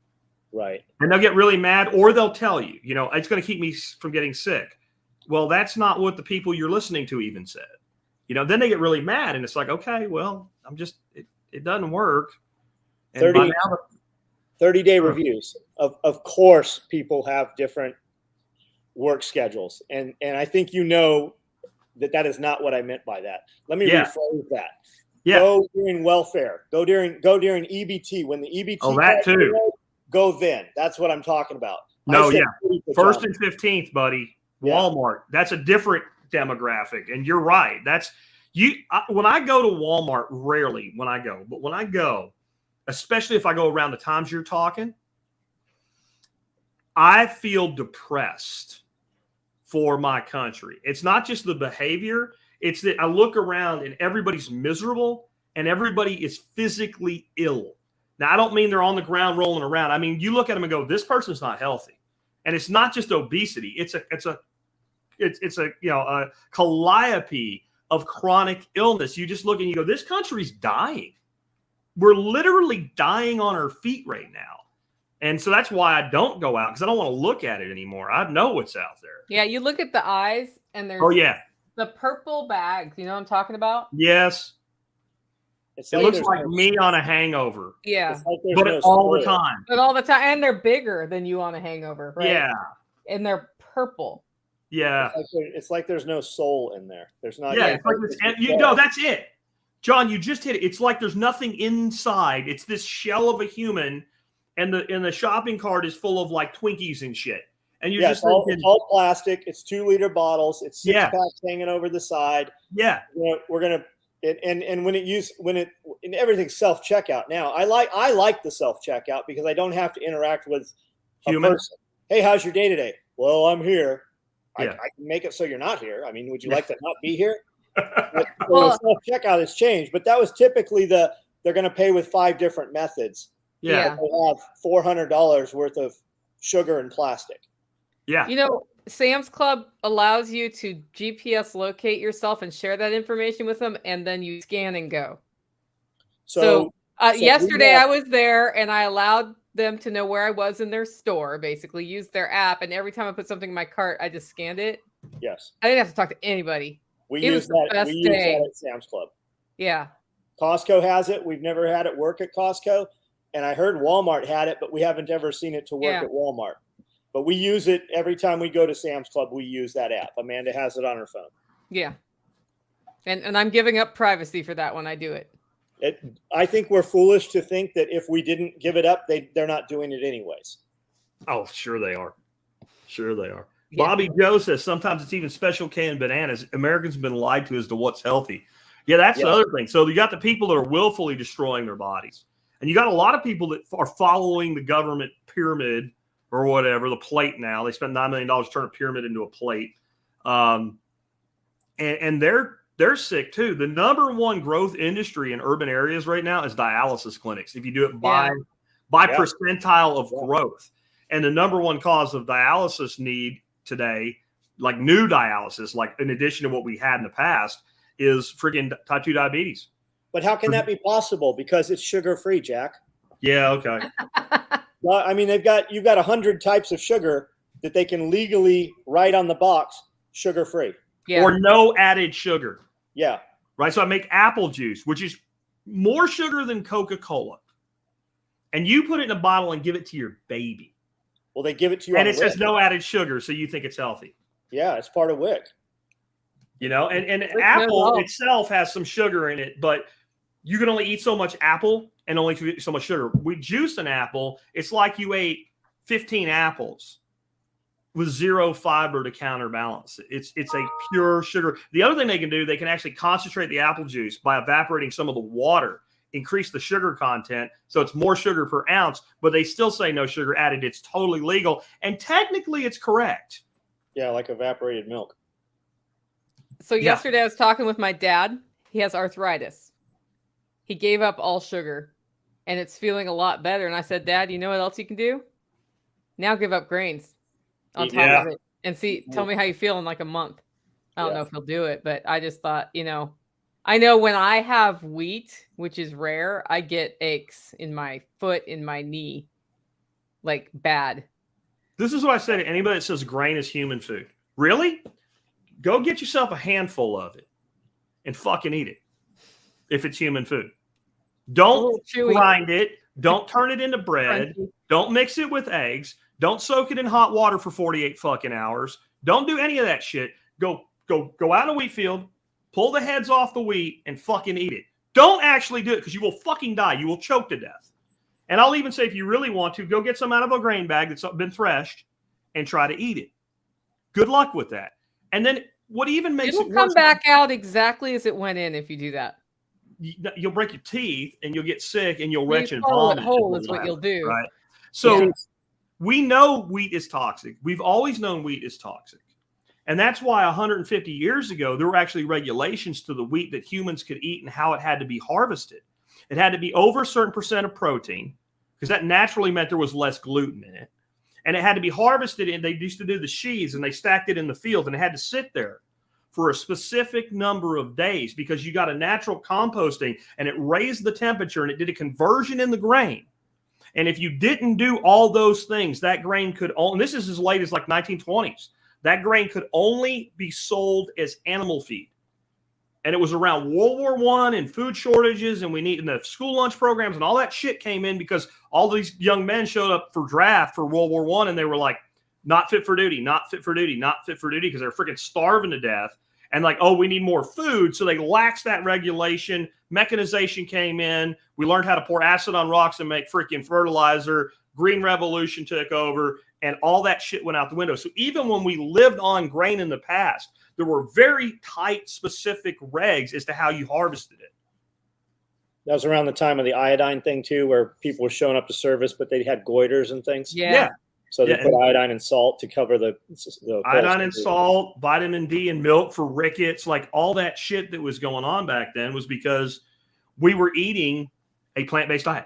Right. And they'll get really mad, or they'll tell you, it's going to keep me from getting sick. Well, that's not what the people you're listening to even said. Then they get really mad, and it's like, okay, well, it doesn't work. And 30-day reviews. Of course, people have different work schedules. And I think that is not what I meant by that. Let me rephrase that. Yeah. Go during welfare. Go during EBT. When the EBT that too. Go then. That's what I'm talking about. No, yeah. 1st and 15th, buddy. Walmart. That's a different demographic. And you're right. That's when I go to Walmart, rarely when I go, but when I go, especially if I go around the times you're talking, I feel depressed for my country. It's not just the behavior. It's that I look around and everybody's miserable and everybody is physically ill. Now, I don't mean they're on the ground rolling around. I mean, you look at them and go, this person's not healthy. And it's not just obesity. It's a calliope of chronic illness. You just look and you go, this country's dying. We're literally dying on our feet right now. And so that's why I don't go out, because I don't want to look at it anymore. I know what's out there. Yeah, you look at the eyes and there's the purple bags. You know what I'm talking about? Yes. It looks like me on a hangover. Yeah. But all the time. But all the time. And they're bigger than you on a hangover, right? Yeah. And they're purple. Yeah. It's like there's no soul in there. There's not. Yeah. That's it. John, you just hit it. It's like there's nothing inside. It's this shell of a human, and the shopping cart is full of like Twinkies and shit. And you're just thinking, it's all plastic. It's 2-liter bottles. It's 6-packs hanging over the side. Yeah. We're gonna and everything's self-checkout now. I like the self-checkout because I don't have to interact with a person. Hey, how's your day today? Well, I'm here. I can make it so you're not here. I mean, would you like to not be here? The self-checkout has changed, but that was typically they're going to pay with 5 different methods. Yeah. They have $400 worth of sugar and plastic. Yeah. Sam's Club allows you to GPS locate yourself and share that information with them, and then you scan and go. So yesterday I was there and I allowed them to know where I was in their store, basically used their app. And every time I put something in my cart, I just scanned it. Yes. I didn't have to talk to anybody. We use that at Sam's Club. Yeah. Costco has it. We've never had it work at Costco. And I heard Walmart had it, but we haven't ever seen it to work at Walmart. But we use it every time we go to Sam's Club. We use that app. Amanda has it on her phone. Yeah. And I'm giving up privacy for that when I do it. I think we're foolish to think that if we didn't give it up, they're not doing it anyways. Oh, sure they are. Sure they are. Yeah. Bobby Joe says sometimes it's even Special K and bananas. Americans have been lied to as to what's healthy. Yeah, that's the other thing. So you got the people that are willfully destroying their bodies. And you got a lot of people that are following the government pyramid or whatever, the plate now. They spent $9 million to turn a pyramid into a plate. And they're sick too. The number one growth industry in urban areas right now is dialysis clinics. If you do it by percentile of growth. And the number one cause of dialysis need today, like new dialysis, like in addition to what we had in the past, is freaking type 2 diabetes. But how can that be possible? Because it's sugar-free, Jack. Yeah, okay. Well, I mean, you've got 100 types of sugar that they can legally write on the box, sugar-free. Yeah. Or no added sugar. Yeah. Right. So I make apple juice, which is more sugar than Coca-Cola. And you put it in a bottle and give it to your baby. Well, they give it to you. And it says no added sugar, so you think it's healthy. Yeah, it's part of WIC. You know, and apple itself has some sugar in it, but you can only eat so much apple and only so much sugar. We juice an apple. It's like you ate 15 apples with zero fiber to counterbalance it. It's a pure sugar. The other thing they can do, they can actually concentrate the apple juice by evaporating some of the water, increase the sugar content, so it's more sugar per ounce, but they still say no sugar added. It's totally legal, and technically it's correct. Yeah, like evaporated milk. So yesterday I was talking with my dad. He has arthritis. He gave up all sugar, and it's feeling a lot better. And I said, Dad, you know what else you can do? Now give up grains on top of it and tell me how you feel in like a month. I don't know if he'll do it, but I just thought, I know when I have wheat, which is rare, I get aches in my foot, in my knee, like bad. This is what I say to anybody that says grain is human food. Really? Go get yourself a handful of it and fucking eat it if it's human food. Don't grind it. Don't turn it into bread. Don't mix it with eggs. Don't soak it in hot water for 48 fucking hours. Don't do any of that shit. Go out in a wheat field, pull the heads off the wheat, and fucking eat it. Don't actually do it because you will fucking die. You will choke to death. And I'll even say if you really want to, go get some out of a grain bag that's been threshed and try to eat it. Good luck with that. And then what even makes it come back out exactly as it went in if you do that. You'll break your teeth and you'll get sick and you'll retch and vomit. Whole is what you'll do. Right. So we know wheat is toxic. We've always known wheat is toxic. And that's why 150 years ago, there were actually regulations to the wheat that humans could eat and how it had to be harvested. It had to be over a certain percent of protein because that naturally meant there was less gluten in it. And it had to be harvested, and they used to do the sheaves, and they stacked it in the field, and it had to sit there for a specific number of days because you got a natural composting, and it raised the temperature, and it did a conversion in the grain. And if you didn't do all those things, that grain could only, and this is as late as like 1920s, that grain could only be sold as animal feed. And it was around World War I and food shortages, and and the school lunch programs and all that shit came in because all these young men showed up for draft for World War I, and they were like, not fit for duty, not fit for duty, not fit for duty because they're freaking starving to death. And like, oh, we need more food. So they laxed that regulation. Mechanization came in. We learned how to pour acid on rocks and make freaking fertilizer. Green Revolution took over, and all that shit went out the window. So even when we lived on grain in the past, there were very tight, specific regs as to how you harvested it. That was around the time of the iodine thing, too, where people were showing up to service, but they had goiters and things. Yeah. So they put iodine and salt to cover the iodine and salt, vitamin D and milk for rickets, like all that shit that was going on back then was because we were eating a plant-based diet.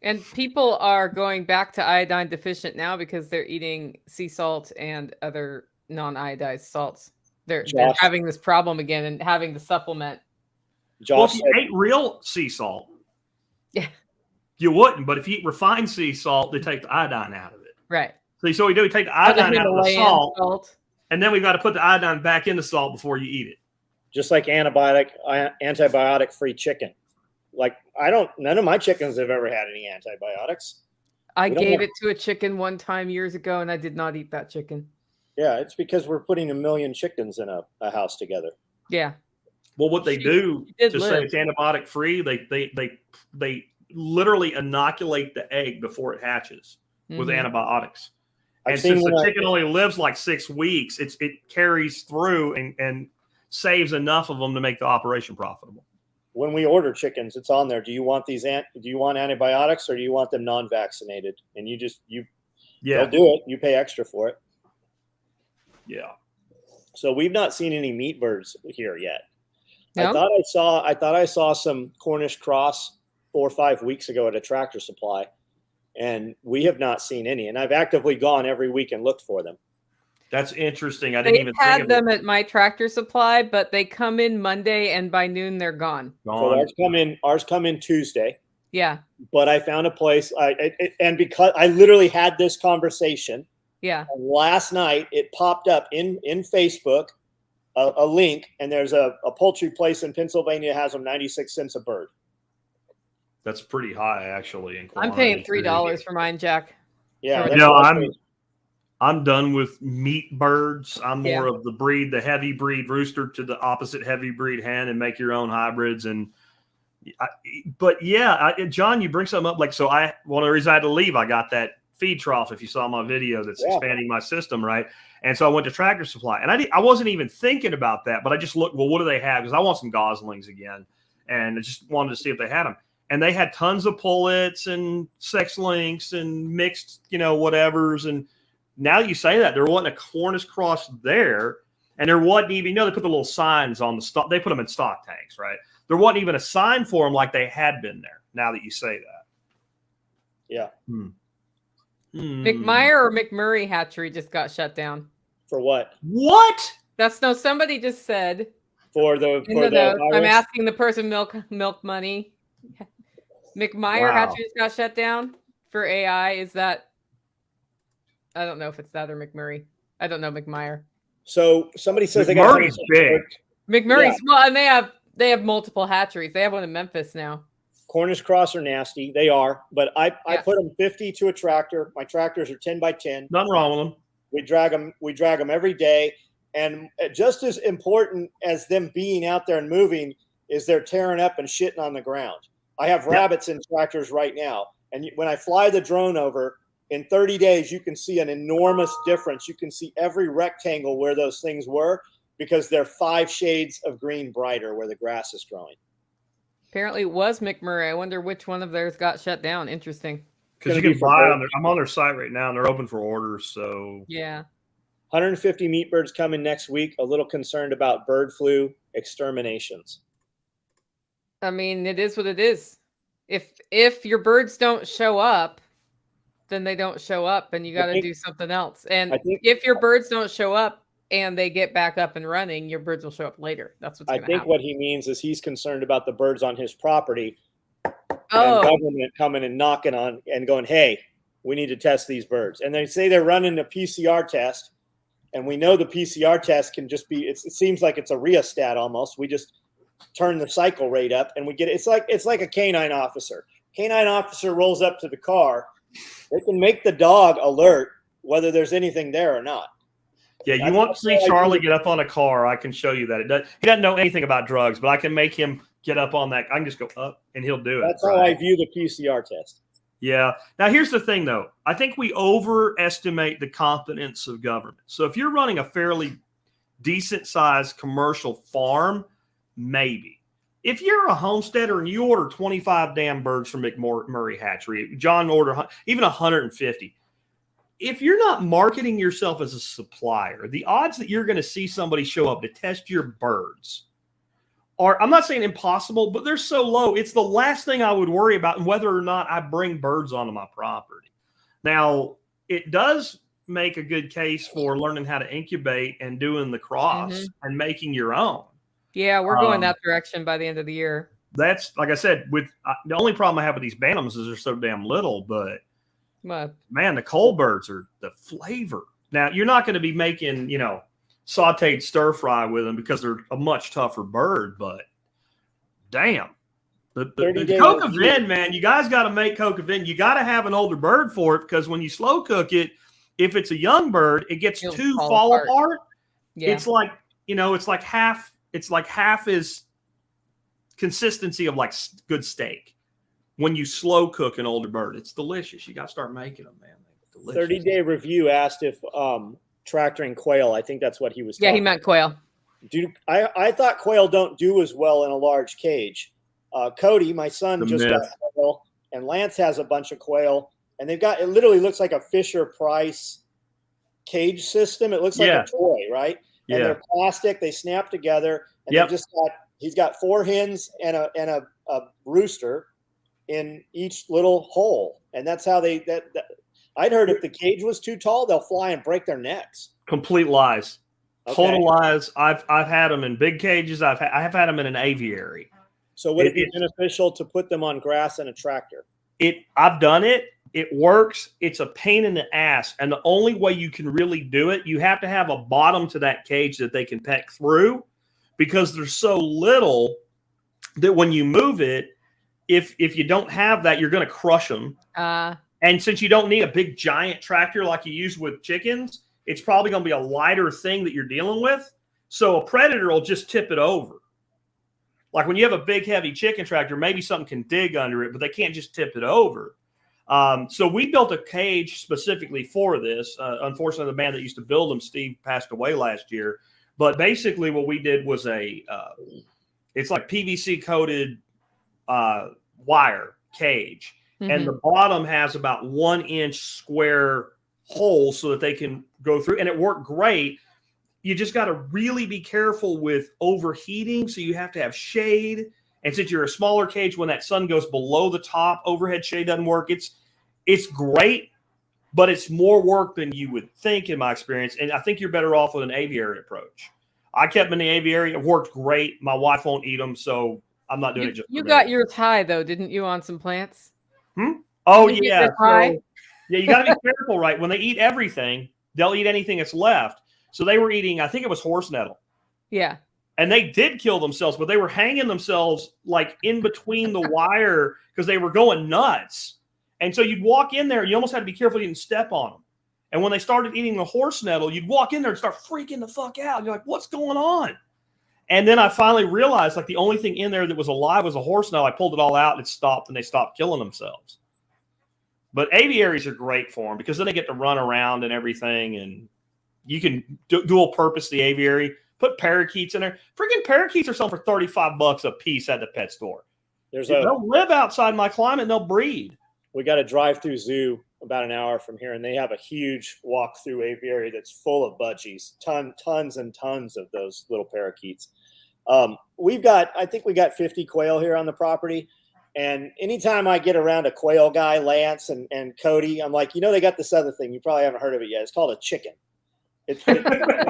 And people are going back to iodine deficient now because they're eating sea salt and other non-iodized salts. They're Josh. having this problem again and having to supplement. Well, Josh if said, you ate real sea salt, Yeah. you wouldn't. But if you eat refined sea salt, they take the iodine out of it. Right. So we do. We take the Or the iodine out of the Himalayan salt, and then we've got to put the iodine back in the salt before you eat it. just like antibiotic-free chicken. Like none of my chickens have ever had any antibiotics. I gave it to a chicken one time years ago, and I did not eat that chicken. Yeah, it's because we're putting 1 million chickens in a house together. Yeah. Well, what they do did to say it's antibiotic free, they literally inoculate the egg before it hatches with antibiotics. And since the chicken only lives like 6 weeks, it carries through and saves enough of them to make the operation profitable. When we order chickens, it's on there. Do you want antibiotics, or do you want them non-vaccinated? And they'll do it. You pay extra for it. Yeah. So we've not seen any meat birds here yet. No? I thought I saw some Cornish cross 4 or 5 weeks ago at a Tractor Supply, and we have not seen any. And I've actively gone every week and looked for them. That's interesting. I didn't even had think of them it. at my Tractor Supply, but they come in Monday, and by noon they're gone. So ours come in Tuesday. Yeah. But I found a place, and because I literally had this conversation. Yeah. And last night it popped up in Facebook, a link, and there's a poultry place in Pennsylvania has them 96 cents a bird. That's pretty high, actually. I'm paying $3 for mine, Jack. Yeah, I'm done with meat birds. I'm more of the heavy breed rooster to the opposite heavy breed hen, and make your own hybrids. John, you bring something up. One of the reasons I had to leave, I got that feed trough. If you saw my video, that's expanding my system, right? And so I went to Tractor Supply, and I wasn't even thinking about that, but I just looked. Well, what do they have? Because I want some goslings again, and I just wanted to see if they had them. And they had tons of pullets and sex links and mixed, whatevers. And now you say that there wasn't a Cornish cross there, and there wasn't even, they put the little signs on the stock. They put them in stock tanks, right? There wasn't even a sign for them like they had been there. Now that you say that, yeah. McMeyer or McMurray hatchery just got shut down. For what? What? Somebody just said. I'm asking the person milk money. McMeyer hatchery just got shut down for AI. Is that? I don't know if it's that or McMurray. I don't know McMeyer. So somebody says McMurray's big. McMurray's well, and they have multiple hatcheries. They have one in Memphis now. Cornish cross are nasty. They are, but I put them 50 to a tractor. My tractors are 10 by 10. Nothing wrong with them. We drag them every day, and just as important as them being out there and moving is they're tearing up and shitting on the ground. I have rabbits in tractors right now, and when I fly the drone over, in 30 days you can see an enormous difference. You can see every rectangle where those things were, because they're 5 shades of green brighter where the grass is growing. Apparently it was McMurray. I wonder which one of theirs got shut down. Interesting. Because you can buy on I'm on their site right now, and they're open for orders. So yeah. 150 meat birds coming next week. A little concerned about bird flu exterminations. I mean, it is what it is. If your birds don't show up, then they don't show up, and you got to do something else. And if your birds don't show up and they get back up and running, your birds will show up later. That's what's going to happen. What he means is he's concerned about the birds on his property and government coming and knocking on and going, hey, we need to test these birds. And they say they're running a PCR test, and we know the PCR test can just be, it seems like it's a rheostat almost. We just turn the cycle rate up and we get it. It's like a canine officer. Canine officer rolls up to the car. They can make the dog alert whether there's anything there or not. Yeah, you want to see Charlie get up on a car, I can show you that. He doesn't know anything about drugs, but I can make him get up on that. I can just go up, and he'll do it. That's how I view the PCR test. Yeah. Now, here's the thing, though. I think we overestimate the competence of government. So if you're running a fairly decent-sized commercial farm, maybe. If you're a homesteader and you order 25 damn birds from McMurray Hatchery, John ordered even 150. If you're not marketing yourself as a supplier, the odds that you're going to see somebody show up to test your birds are, I'm not saying impossible, but they're so low. It's the last thing I would worry about, and whether or not I bring birds onto my property. Now, it does make a good case for learning how to incubate and doing the cross and making your own. Yeah, we're going that direction by the end of the year. That's, like I said, with the only problem I have with these bantams is they're so damn little, but man, the Nicole birds are the flavor. Now, you're not going to be making, sauteed stir fry with them because they're a much tougher bird, but damn. The coq au vin, man, you guys got to make coq au vin. You got to have an older bird for it, because when you slow cook it, if it's a young bird, it gets too fall apart. Yeah. It's like, it's like half is consistency of like good steak. When you slow cook an older bird, it's delicious. You got to start making them, man. 30-day review asked if tractoring quail. I think that's what he was talking. Yeah, he meant quail. Dude, I thought quail don't do as well in a large cage. Cody, my son, just got quail, and Lance has a bunch of quail, and they've got, it literally looks like a Fisher Price cage system. It looks like a toy, right? And they're plastic. They snap together, and he's got 4 hens and a rooster in each little hole, and that's how I'd heard if the cage was too tall, they'll fly and break their necks. Complete lies. Okay. Total lies. I've had them in big cages. I have had them in an aviary. So would it be beneficial to put them on grass and a tractor? I've done it. It works. It's a pain in the ass. And the only way you can really do it, you have to have a bottom to that cage that they can peck through, because they're so little that when you move it, if you don't have that, you're going to crush them. And since you don't need a big giant tractor like you use with chickens, it's probably going to be a lighter thing that you're dealing with. So a predator will just tip it over. Like when you have a big, heavy chicken tractor, maybe something can dig under it, but they can't just tip it over. So we built a cage specifically for this. Unfortunately, the man that used to build them, Steve, passed away last year. But basically what we did was it's like PVC coated wire cage. And the bottom has about 1 inch square hole so that they can go through. And it worked great. You just got to really be careful with overheating. So you have to have shade. And since you're a smaller cage, when that sun goes below the top, overhead shade doesn't work. It's great, but it's more work than you would think in my experience. And I think you're better off with an aviary approach. I kept them in the aviary. It worked great. My wife won't eat them, so I'm not doing it just You got yours high, though, didn't you, on some plants? Oh, yeah. You got to be careful, right? When they eat everything, they'll eat anything that's left. So they were eating, I think it was horse nettle. Yeah. And they did kill themselves, but they were hanging themselves like in between the wire because they were going nuts. And so you'd walk in there, and you almost had to be careful you didn't step on them. And when they started eating the horse nettle, you'd walk in there and start freaking the fuck out. You're like, what's going on? And then I finally realized like the only thing in there that was alive was a horse nettle. I pulled it all out and it stopped, and they stopped killing themselves. But aviaries are great for them because then they get to run around and everything, and you can dual purpose the aviary. Put parakeets in there. Freaking parakeets are selling for $35 a piece at the pet store. They'll live outside my climate and they'll breed. We got a drive-through zoo about an hour from here, and they have a huge walk-through aviary that's full of budgies, tons and tons of those little parakeets. I think we got 50 quail here on the property. And anytime I get around a quail guy, Lance and Cody, I'm like, they got this other thing. You probably haven't heard of it yet. It's called a chicken. It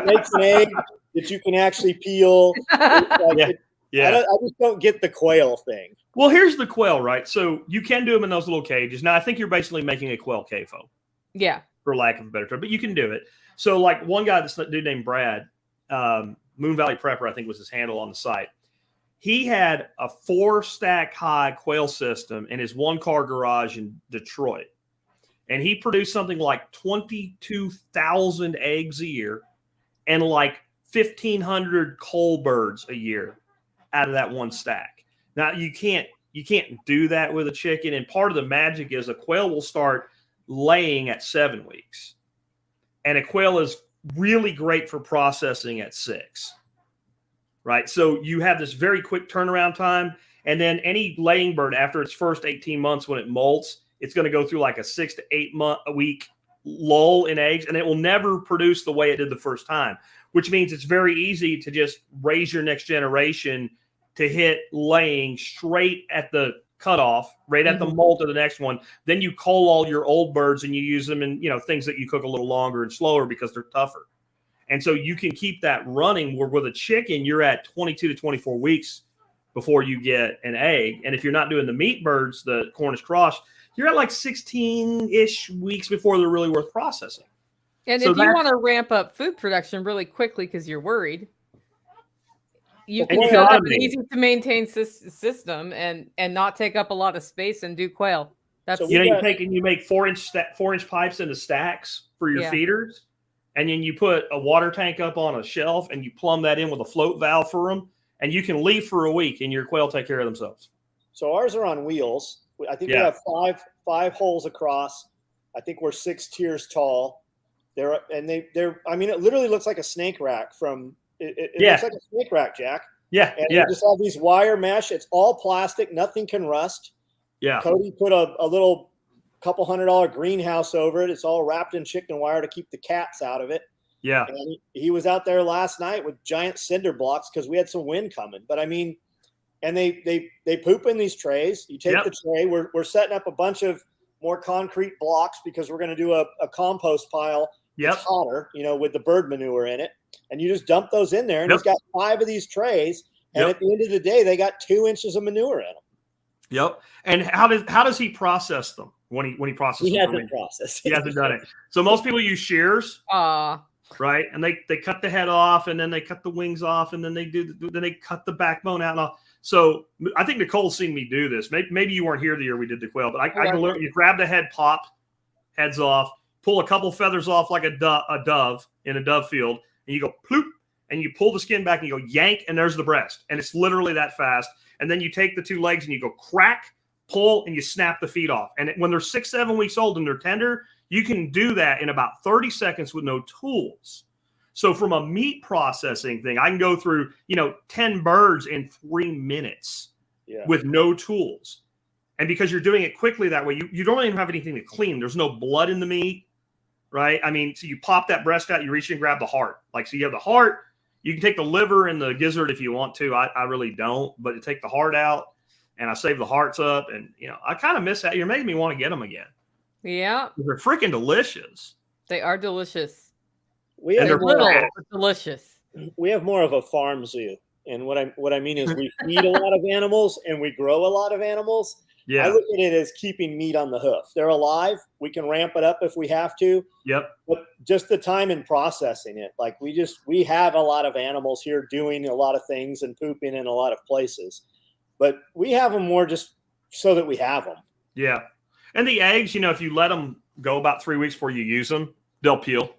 makes an egg that you can actually peel. I just don't get the quail thing. Well, here's the quail, right? So you can do them in those little cages. Now, I think you're basically making a quail CAFO. Yeah. For lack of a better term, but you can do it. So like one guy, this dude named Brad, Moon Valley Prepper, I think was his handle on the site. He had a 4-stack high quail system in his 1-car garage in Detroit. And he produced something like 22,000 eggs a year and like 1,500 coal birds a year out of that 1 stack. Now you can't do that with a chicken. And part of the magic is a quail will start laying at 7 weeks. And a quail is really great for processing at 6. Right. So you have this very quick turnaround time. And then any laying bird after its first 18 months, when it molts, it's going to go through like a 6 to 8 week lull in eggs. And it will never produce the way it did the first time, which means it's very easy to just raise your next generation to hit laying straight at the cutoff right at the molt of the next one. Then you cull all your old birds and you use them in, things that you cook a little longer and slower because they're tougher. And so you can keep that running where with a chicken, you're at 22 to 24 weeks before you get an egg. And if you're not doing the meat birds, the Cornish cross, you're at like 16-ish weeks before they're really worth processing. And if you want to ramp up food production really quickly because you're worried, you can set up an easy to maintain system and not take up a lot of space and do quail. That's you make 4-inch pipes into stacks for your feeders, and then you put a water tank up on a shelf and you plumb that in with a float valve for them, and you can leave for a week and your quail take care of themselves. So ours are on wheels. I think we have five holes across. I think we're 6 tiers tall. They're I mean, it literally looks like a snake rack from it looks like a snake rack, Jack. Yeah. And we just have these wire mesh. It's all plastic. Nothing can rust. Yeah. Cody put a little couple $100 greenhouse over it. It's all wrapped in chicken wire to keep the cats out of it. Yeah. And he was out there last night with giant cinder blocks because we had some wind coming. But I mean, and they poop in these trays. You take the tray. We're setting up a bunch of more concrete blocks because we're going to do a compost pile. It's hotter, with the bird manure in it. And you just dump those in there. And he's got 5 of these trays. And at the end of the day, they got 2 inches of manure in them. Yep. And how does he process them when he processes them? He hasn't processed. He hasn't done it. So most people use shears. Right. And they cut the head off, and then they cut the wings off, and then they cut the backbone out and all. So I think Nicole's seen me do this. Maybe you weren't here the year we did the quail, but I can learn. You grab the head, pop heads off, pull a couple feathers off like a dove in a dove field, and you go ploop, and you pull the skin back and you go yank, and there's the breast. And it's literally that fast. And then you take the 2 legs and you go crack, pull, and you snap the feet off. And when they're 6-7 weeks old and they're tender, you can do that in about 30 seconds with no tools. So from a meat processing thing, I can go through, 10 birds in 3 minutes with no tools. And because you're doing it quickly that way, you don't even have anything to clean. There's no blood in the meat, right? I mean, so you pop that breast out, you reach and grab the heart. So you have the heart. You can take the liver and the gizzard if you want to. I really don't, but to take the heart out, and I save the hearts up. And, I kind of miss that. You're making me want to get them again. Yeah. They're freaking delicious. They are delicious. They're little, but delicious. We have more of a farm zoo. And what I mean is we feed a lot of animals and we grow a lot of animals. Yeah. I look at it as keeping meat on the hoof. They're alive. We can ramp it up if we have to. Yep. But just the time in processing it. Like we have a lot of animals here doing a lot of things and pooping in a lot of places. But we have them more just so that we have them. Yeah. And the eggs, if you let them go about 3 weeks before you use them, they'll peel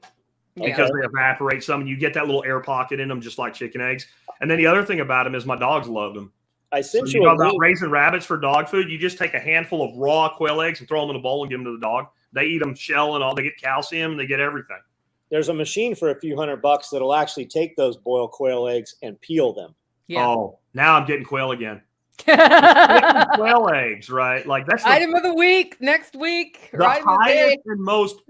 because they evaporate some, and you get that little air pocket in them, just like chicken eggs. And then the other thing about them is my dogs love them. You know about raising rabbits for dog food? You just take a handful of raw quail eggs and throw them in a bowl and give them to the dog. They eat them shell and all. They get calcium. They get everything. There's a machine for a few $100 that'll actually take those boiled quail eggs and peel them. Yeah. Oh, now I'm getting quail again. Quail eggs, right? Like that's item of the week next week. The highest and most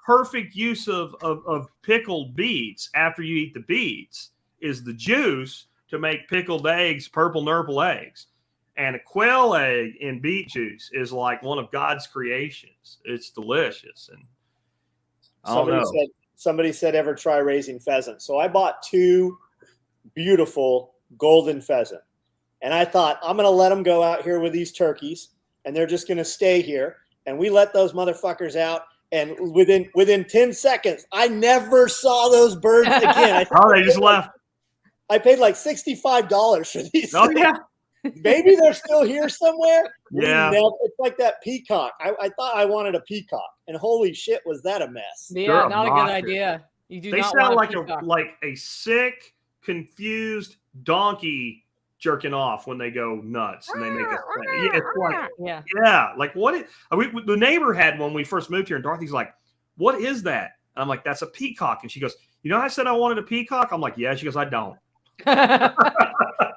perfect use of pickled beets after you eat the beets is the juice to make pickled eggs, purple nurple eggs. And a quail egg in beet juice is like one of God's creations. It's delicious. And somebody said, ever try raising pheasant? So I bought 2 beautiful golden pheasant. And I thought, I'm going to let them go out here with these turkeys, and they're just going to stay here. And we let those motherfuckers out. And within 10 seconds, I never saw those birds again. They just left. I paid like $65 for these. Oh, yeah. Maybe they're still here somewhere. Yeah. It's like that peacock. I thought I wanted a peacock, and holy shit, was that a mess. Yeah, not a good idea. They sound like a sick, confused donkey jerking off when they go nuts and they make like what the neighbor had when we first moved here, and Dorothy's like, what is that? And I'm like, that's a peacock. And she goes, I said I wanted a peacock. I'm like, yeah. She goes, I don't.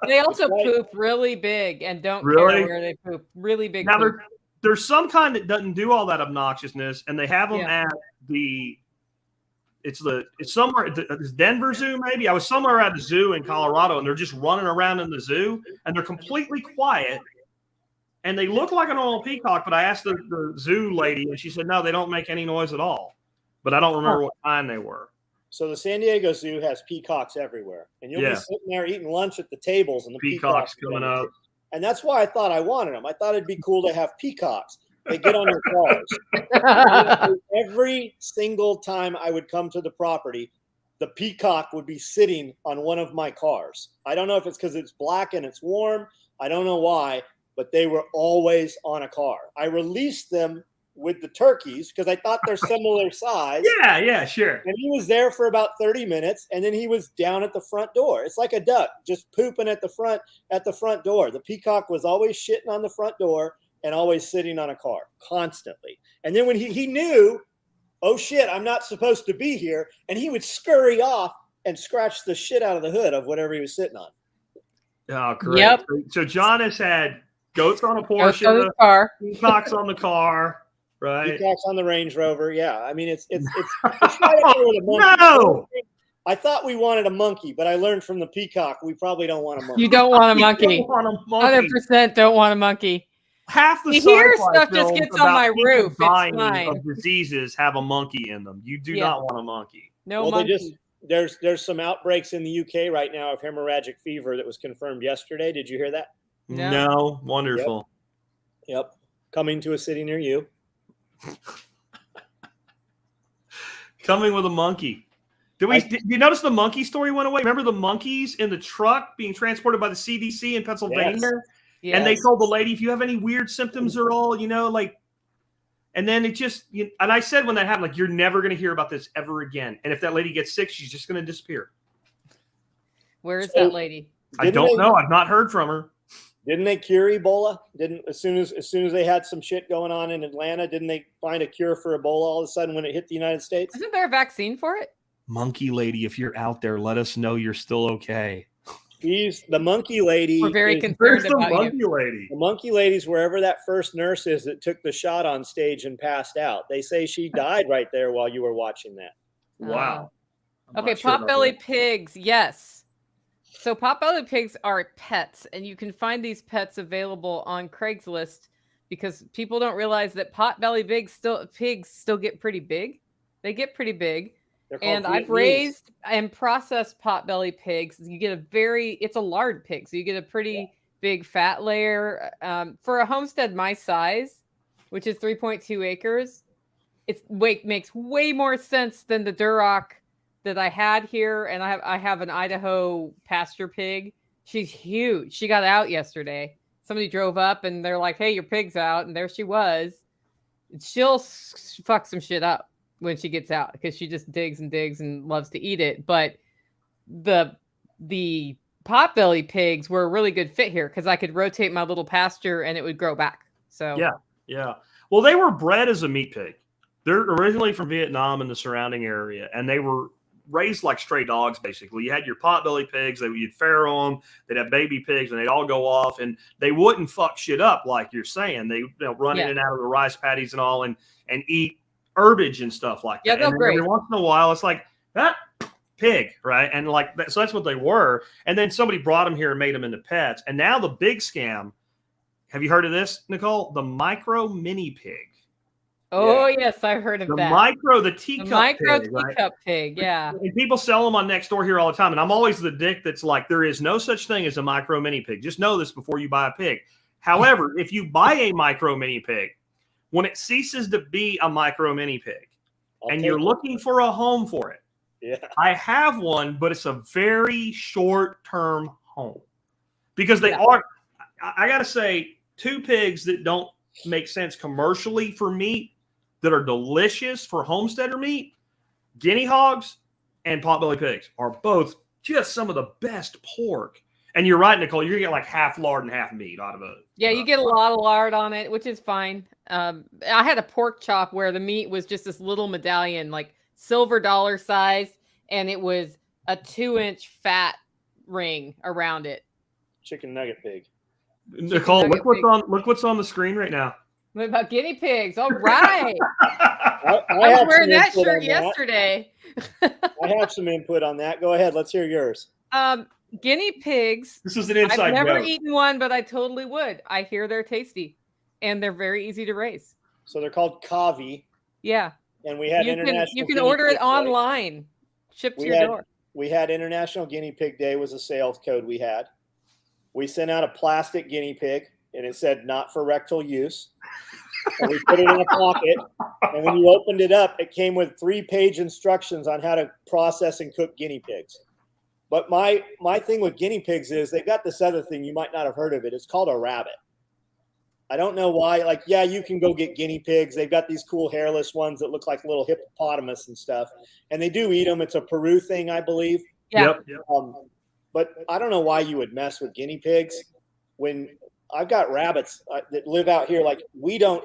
They also poop really big and don't care where they poop. Really big. Now there's some kind that doesn't do all that obnoxiousness, and they have them at it's somewhere. It's Denver Zoo, maybe. I was somewhere at the zoo in Colorado, and they're just running around in the zoo, and they're completely quiet. and they look like a normal peacock. But I asked the zoo lady, and she said, no, they don't make any noise at all. But I don't remember what kind they were. So the San Diego Zoo has peacocks everywhere, and you'll be sitting there eating lunch at the tables, and the peacocks coming up. And that's why I thought I wanted them. I thought it'd be cool to have peacocks. They get on your cars. Every single time I would come to the property, the peacock would be sitting on one of my cars. I don't know if it's because it's black and it's warm. I don't know why, but they were always on a car. I released them with the turkeys because I thought they're similar size. Yeah, sure. And he was there for about 30 minutes, and then he was down at the front door. It's like a duck just pooping at the front door. The peacock was always shitting on the front door and always sitting on a car constantly. And then when he knew, oh shit, I'm not supposed to be here, and he would scurry off and scratch the shit out of the hood of whatever he was sitting on. Oh, great. Yep. So John has had goats on a Porsche, on the car, peacocks on the car. Right. Peacocks on the Range Rover. Yeah. I mean, it's right up there with a monkey. No. I thought we wanted a monkey, but I learned from the peacock we probably don't want a monkey. You don't want a monkey. 100% don't want a monkey. Half the here sci-fi stuff just films gets on about my people roof. It's dying fine. of diseases have a monkey in them. You do not want a monkey. No monkey. There's some outbreaks in the UK right now of hemorrhagic fever that was confirmed yesterday. Did you hear that? No. Wonderful. Yep. Coming to a city near you. Coming with a monkey. Did you notice the monkey story went away? Remember the monkeys in the truck being transported by the CDC in Pennsylvania? Yes. And they told the lady, if you have any weird symptoms at all, and then it just, and I said when that happened, you're never going to hear about this ever again. And if that lady gets sick, she's just going to disappear. Where is that lady? I don't know. I've not heard from her. Didn't they cure Ebola? As soon as they had some shit going on in Atlanta, didn't they find a cure for Ebola all of a sudden when it hit the United States? Isn't there a vaccine for it? Monkey lady, if you're out there, let us know you're still okay. He's the monkey lady. We're very concerned about monkey you. lady. The monkey lady's wherever that first nurse is that took the shot on stage and passed out. They say she died right there while you were watching that. Wow. Okay, potbelly pigs. Yes. So potbelly pigs are pets, and you can find these pets available on Craigslist because people don't realize that potbelly pigs still get pretty big. They get pretty big. And I've raised and processed potbelly pigs. You get it's a lard pig, so you get a pretty big fat layer. For a homestead my size, which is 3.2 acres, makes way more sense than the Duroc that I had here. And I have an Idaho pasture pig. She's huge. She got out yesterday. Somebody drove up and they're like, "Hey, your pig's out," and there she was. She'll fuck some shit up when she gets out because she just digs and loves to eat it. But the potbelly pigs were a really good fit here because I could rotate my little pasture and it would grow back. So yeah. Well, they were bred as a meat pig. They're originally from Vietnam and the surrounding area, and they were raised like stray dogs. Basically, you had your potbelly pigs. You'd farrow them. They'd have baby pigs, and they'd all go off, and they wouldn't fuck shit up like you're saying. They run in and out of the rice paddies and all, and eat herbage and stuff like that. Yeah, they're great. Every once in a while, it's like that pig, right? And so that's what they were. And then somebody brought them here and made them into pets. And now the big scam. Have you heard of this, Nicole? The micro mini pig. Oh yes, I've heard of that. The teacup teacup pig. Yeah. And people sell them on Nextdoor here all the time. And I'm always the dick that's like, there is no such thing as a micro mini pig. Just know this before you buy a pig. However, if you buy a micro mini pig, when it ceases to be a micro mini pig and you're looking for a home for it, I have one, but it's a very short-term home because they are, I got to say, two pigs that don't make sense commercially for meat that are delicious for homesteader meat, guinea hogs and potbelly pigs are both just some of the best pork. And you're right, Nicole, you're going to get like half lard and half meat out of it. Yeah, you get a lot of lard on it, which is fine. I had a pork chop where the meat was just this little medallion, like silver dollar sized, and it was a 2-inch fat ring around it. Chicken nugget pig. Nicole, look what's on the screen right now. What about guinea pigs? All right. I was wearing that shirt yesterday. I have some input on that. Go ahead. Let's hear yours. guinea pigs. This is an inside I've never joke. eaten one, but I totally would. I hear they're tasty, and they're very easy to raise. So they're called kavi. Yeah, And we had you international. can guinea order pig it day. online, shipped to your door. We had International Guinea Pig Day was a sales code we had. We sent out a plastic guinea pig, and it said not for rectal use. And we put it in a pocket, and when you opened it up, it came with 3-page instructions on how to process and cook guinea pigs. But my thing with guinea pigs is they've got this other thing, you might not have heard of it. It's called a rabbit. I don't know why. Like, yeah, you can go get guinea pigs. They've got these cool hairless ones that look like little hippopotamus and stuff. And they do eat them. It's a Peru thing, I believe. Yeah. Yep. But I don't know why you would mess with guinea pigs when I've got rabbits that live out here. Like we don't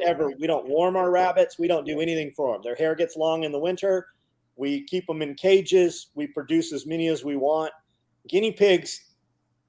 warm our rabbits. We don't do anything for them. Their hair gets long in the winter. We keep them in cages. We produce as many as we want. Guinea pigs,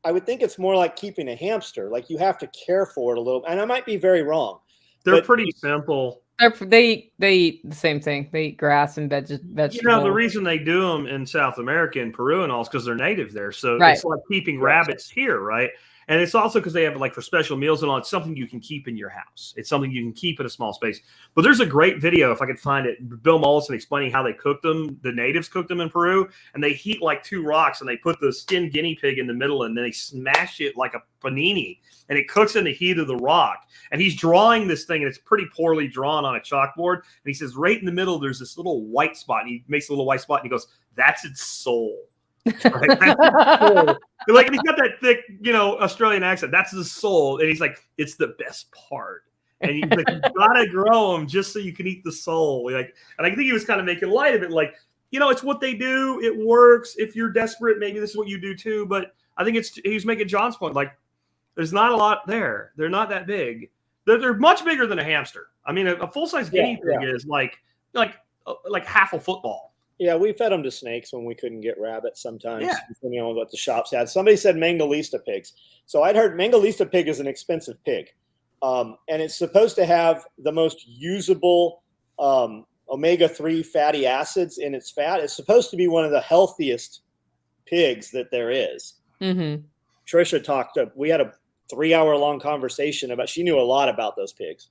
I would think it's more like keeping a hamster. Like you have to care for it a little. And I might be very wrong. They're pretty simple. They eat the same thing. They eat grass and vegetables. You know, the reason they do them in South America and Peru and all is because they're native there. So Right. it's like keeping rabbits here, right? And it's also because they have like for special meals and all. It's something you can keep in your house. It's something you can keep in a small space. But there's a great video, if I could find it, Bill Mollison explaining how they cook them. The natives cook them in Peru, and they heat like 2 rocks, and they put the skinned guinea pig in the middle, and then they smash it like a panini, and it cooks in the heat of the rock. And he's drawing this thing, and it's pretty poorly drawn on a chalkboard. And he says, right in the middle, there's this little white spot. And he makes a little white spot, and he goes, "That's its soul." Right? That's its soul. Like, and he's got that thick, Australian accent. That's his soul. And he's like, it's the best part. And he's like, you gotta grow them just so you can eat the soul. Like, and I think he was kind of making light of it. Like, it's what they do. It works. If you're desperate, maybe this is what you do too. But I think he's making John's point. Like, there's not a lot there. They're not that big. They're much bigger than a hamster. I mean, a full-size guinea pig is like half a football. Yeah, we fed them to snakes when we couldn't get rabbits sometimes, depending on what the shops had. Somebody said Mangalista pigs. So I'd heard Mangalista pig is an expensive pig. And it's supposed to have the most usable omega-3 fatty acids in its fat. It's supposed to be one of the healthiest pigs that there is. Mm-hmm. Trisha we had a 3-hour-long conversation she knew a lot about those pigs.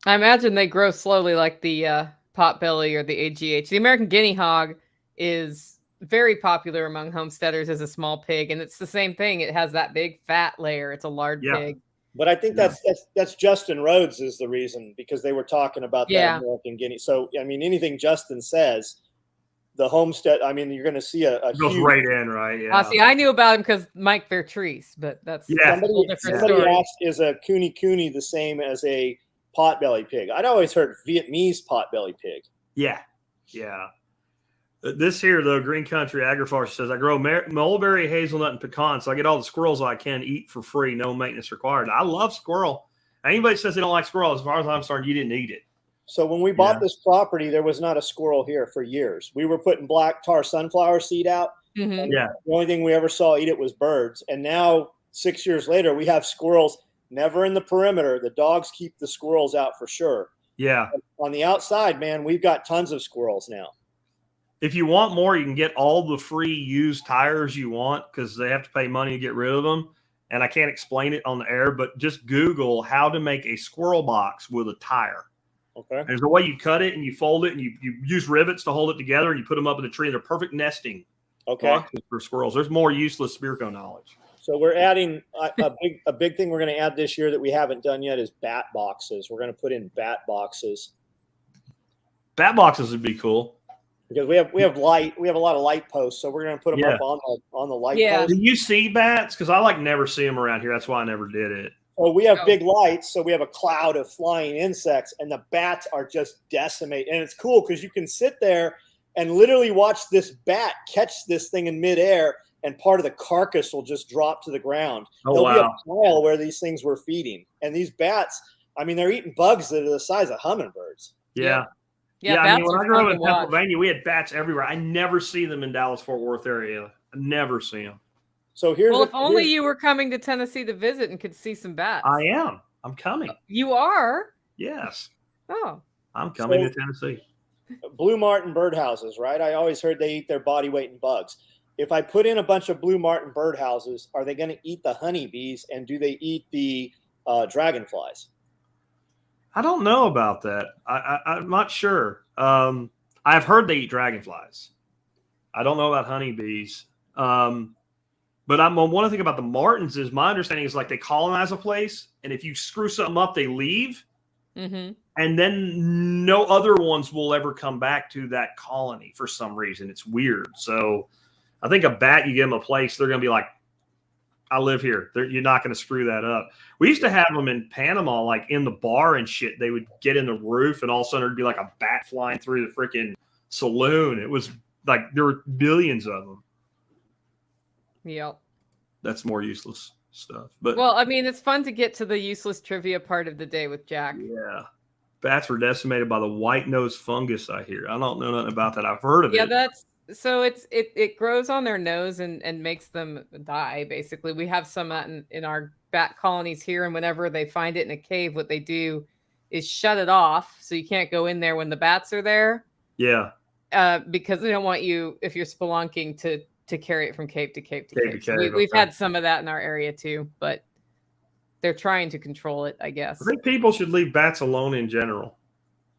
I imagine they grow slowly like the potbelly or the AGH. The American guinea hog is very popular among homesteaders as a small pig, and it's the same thing. It has that big fat layer. It's a lard pig. But I think that's Justin Rhodes is the reason, because they were talking about that American guinea. So I mean, anything Justin says, the homestead. I mean, you're going to see a goes huge, right in, right? Yeah. See, I knew about him because Mike Vertrees, but that's a whole different somebody story. asked, is a cooney the same as a potbelly pig? I'd always heard Vietnamese potbelly pig. Yeah. This here, though, Green Country Agriforestry says, I grow mulberry, hazelnut, and pecan, so I get all the squirrels I can eat for free, no maintenance required. I love squirrel. Anybody says they don't like squirrel, as far as I'm concerned, you didn't eat it. So when we bought this property, there was not a squirrel here for years. We were putting black tar sunflower seed out. Mm-hmm. The only thing we ever saw eat it was birds. And now 6 years later, we have squirrels, never in the perimeter. The dogs keep the squirrels out for sure. Yeah. On the outside, man, we've got tons of squirrels now. If you want more, you can get all the free used tires you want, because they have to pay money to get rid of them. And I can't explain it on the air, but just Google how to make a squirrel box with a tire. Okay. There's a way you cut it and you fold it and you use rivets to hold it together, and you put them up in the tree. They're perfect nesting boxes for squirrels. There's more useless Spirko knowledge. So we're adding a big thing we're going to add this year that we haven't done yet is bat boxes. We're going to put in bat boxes. Bat boxes would be cool. Because we have light, we have a lot of light posts, so we're going to put them up on the light posts. Do you see bats? Because I never see them around here. That's why I never did it. So we have big lights, so we have a cloud of flying insects, and the bats are just decimated. And it's cool because you can sit there and literally watch this bat catch this thing in midair, and part of the carcass will just drop to the ground. There'll be a pile where these things were feeding. And these bats, I mean, they're eating bugs that are the size of hummingbirds. Yeah. I mean, when I grew up in Pennsylvania, we had bats everywhere. I never see them in Dallas-Fort Worth area. I never see them. So here's if only you were coming to Tennessee to visit and could see some bats. I am. I'm coming. You are? Yes. Oh. I'm coming to Tennessee. Blue Martin birdhouses, right? I always heard they eat their body weight in bugs. if I put in a bunch of blue martin birdhouses, are they going to eat the honeybees, and do they eat the dragonflies? I don't know about that. I'm not sure. I've heard they eat dragonflies. I don't know about honeybees. But one thing about the martins is my understanding is like they colonize a place, and if you screw something up, they leave. Mm-hmm. And then no other ones will ever come back to that colony for some reason. It's weird. So I think a bat, you give them a place, they're going to be like, I live here. You're not going to screw that up. We used to have them in Panama, like in the bar and shit. They would get in the roof, and all of a sudden there'd be like a bat flying through the freaking saloon. It was like there were billions of them. Yep. That's more useless stuff. But well, I mean, it's fun to get to the useless trivia part of the day with Jack. Yeah. Bats were decimated by the white-nosed fungus, I hear. I don't know nothing about that. I've heard of it. Yeah, that's so it grows on their nose and makes them die, basically. We have some in our bat colonies here, and whenever they find it in a cave, what they do is shut it off so you can't go in there when the bats are there. Yeah. Because they don't want you, if you're spelunking, to carry it from cave to cave to cave. To cave. We've had some of that in our area too, but they're trying to control it, I guess. I think people should leave bats alone in general.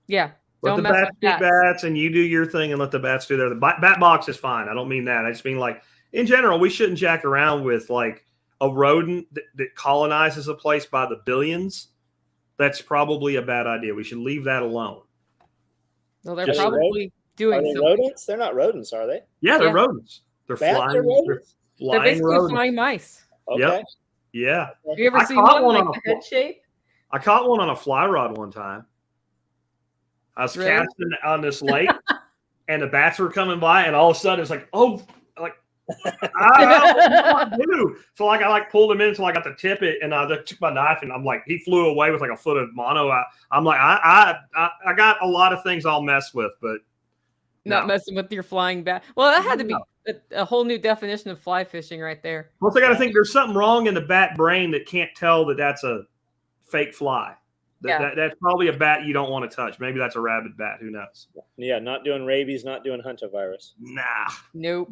Yeah. Let the bats be bats, and you do your thing, and let the bats do their. The bat box is fine. I don't mean that. I just mean like in general, we shouldn't jack around with like a rodent that colonizes a place by the billions. That's probably a bad idea. We should leave that alone. Well, they're probably doing. Are they rodents? They're not rodents, are they? Yeah, they're rodents. They're bats flying. Are rodents? They're basically rodents. flying mice. Okay. Yep. Yeah. Have you ever seen one like the head shape? I caught one on a fly rod one time. I was casting on this lake, and the bats were coming by, and all of a sudden it's like, oh, like I don't know what to do. So like I pulled him in until I got to tip it, and I took my knife, and I'm like, he flew away with like a foot of mono. I'm like, I got a lot of things I'll mess with, but not messing with your flying bat. Well, that had to be a whole new definition of fly fishing right there. Plus, I got to think there's something wrong in the bat brain that can't tell that that's a fake fly. That's probably a bat you don't want to touch. Maybe that's a rabid bat. Who knows? Yeah, not doing rabies, not doing hantavirus. Nah. Nope.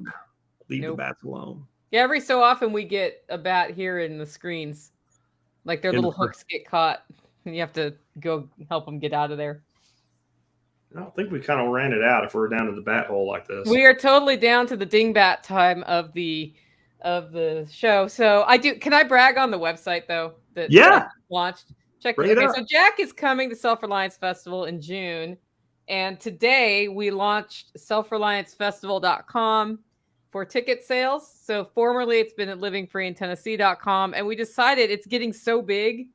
Leave the bats alone. Yeah, every so often we get a bat here in the screens. Like their little hooks get caught, and you have to go help them get out of there. I don't think we kind of ran it out if we're down to the bat hole like this. We are totally down to the dingbat time of the show. So can I brag on the website though? That launched? Check it out. So Jack is coming to Self-Reliance Festival in June. And today we launched selfreliancefestival.com for ticket sales. So formerly it's been at livingfreeintennessee.com. And we decided it's getting so big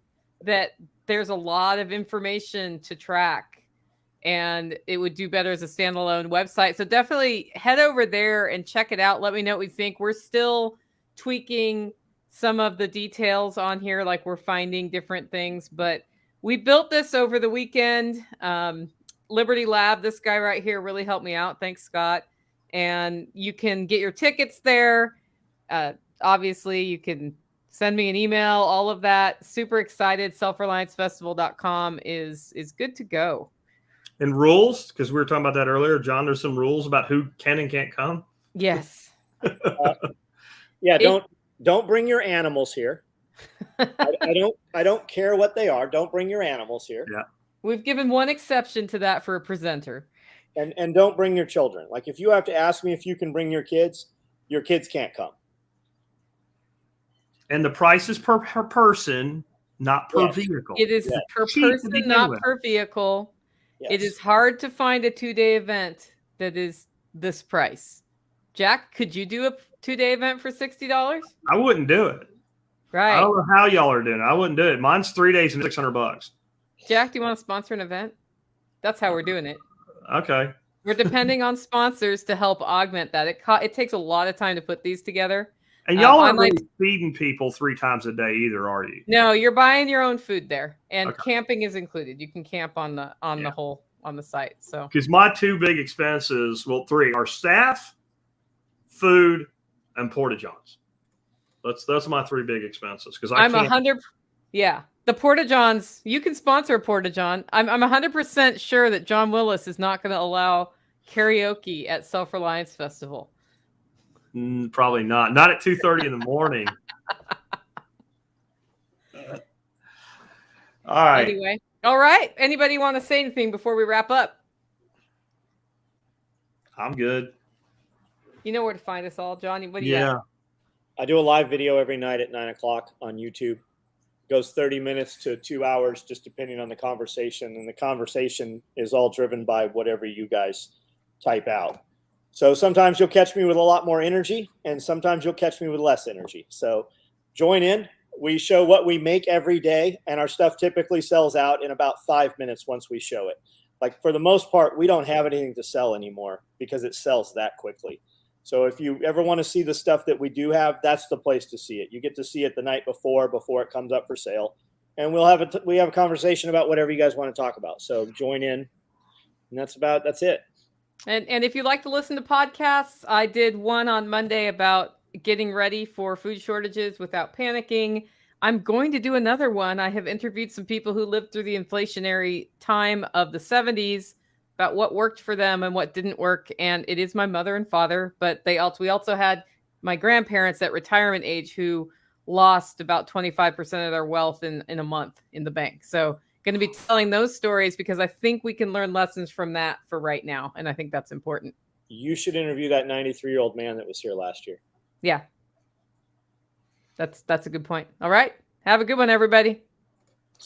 that there's a lot of information to track. And it would do better as a standalone website. So definitely head over there and check it out. Let me know what you think. We're still tweaking some of the details on here, like we're finding different things, but we built this over the weekend. Liberty Lab, this guy right here really helped me out. Thanks, Scott. And you can get your tickets there. Obviously, you can send me an email, all of that. Super excited. Selfreliancefestival.com is good to go. And rules, because we were talking about that earlier. John, there's some rules about who can and can't come. Yes. Don't bring your animals here. I don't care what they are. Don't bring your animals here. Yeah. We've given one exception to that for a presenter. And don't bring your children. Like if you have to ask me if you can bring your kids can't come. And the price is per person, not per vehicle. It is per person, not per vehicle. Yes. It is hard to find a 2-day event that is this price. Jack, could you do a 2-day event for $60? I wouldn't do it. Right. I don't know how y'all are doing it. I wouldn't do it. Mine's 3 days and $600. Jack, do you want to sponsor an event? That's how we're doing it. Okay. We're depending on sponsors to help augment that. It takes a lot of time to put these together. And y'all aren't really feeding people 3 times a day either, are you? No, you're buying your own food there, and camping is included. You can camp on the site. So because my 2 big expenses, 3 are staff, food, and porta-johns. That's my 3 big expenses because I'm 100. Yeah, the porta-johns. You can sponsor a porta-john. I'm 100% sure that John Willis is not going to allow karaoke at Self-Reliance Festival. Probably not. Not at 2:30 in the morning. All right. Anyway. All right. Anybody want to say anything before we wrap up? I'm good. You know where to find us all, Johnny. What do you got? I do a live video every night at 9:00 on YouTube. It goes 30 minutes to 2 hours, just depending on the conversation. And the conversation is all driven by whatever you guys type out. So sometimes you'll catch me with a lot more energy, and sometimes you'll catch me with less energy. So join in. We show what we make every day, and our stuff typically sells out in about 5 minutes once we show it. Like, for the most part, we don't have anything to sell anymore because it sells that quickly. So if you ever want to see the stuff that we do have, that's the place to see it. You get to see it the night before it comes up for sale, and we have a conversation about whatever you guys want to talk about. So join in, and that's it. And if you like to listen to podcasts, I did one on Monday about getting ready for food shortages without panicking. I'm going to do another one. I have interviewed some people who lived through the inflationary time of the 70s about what worked for them and what didn't work. And it is my mother and father, but we also had my grandparents at retirement age who lost about 25% of their wealth in a month in the bank. So going to be telling those stories because I think we can learn lessons from that for right now. And I think that's important. You should interview that 93-year-old man that was here last year. Yeah. That's a good point. All right. Have a good one, everybody.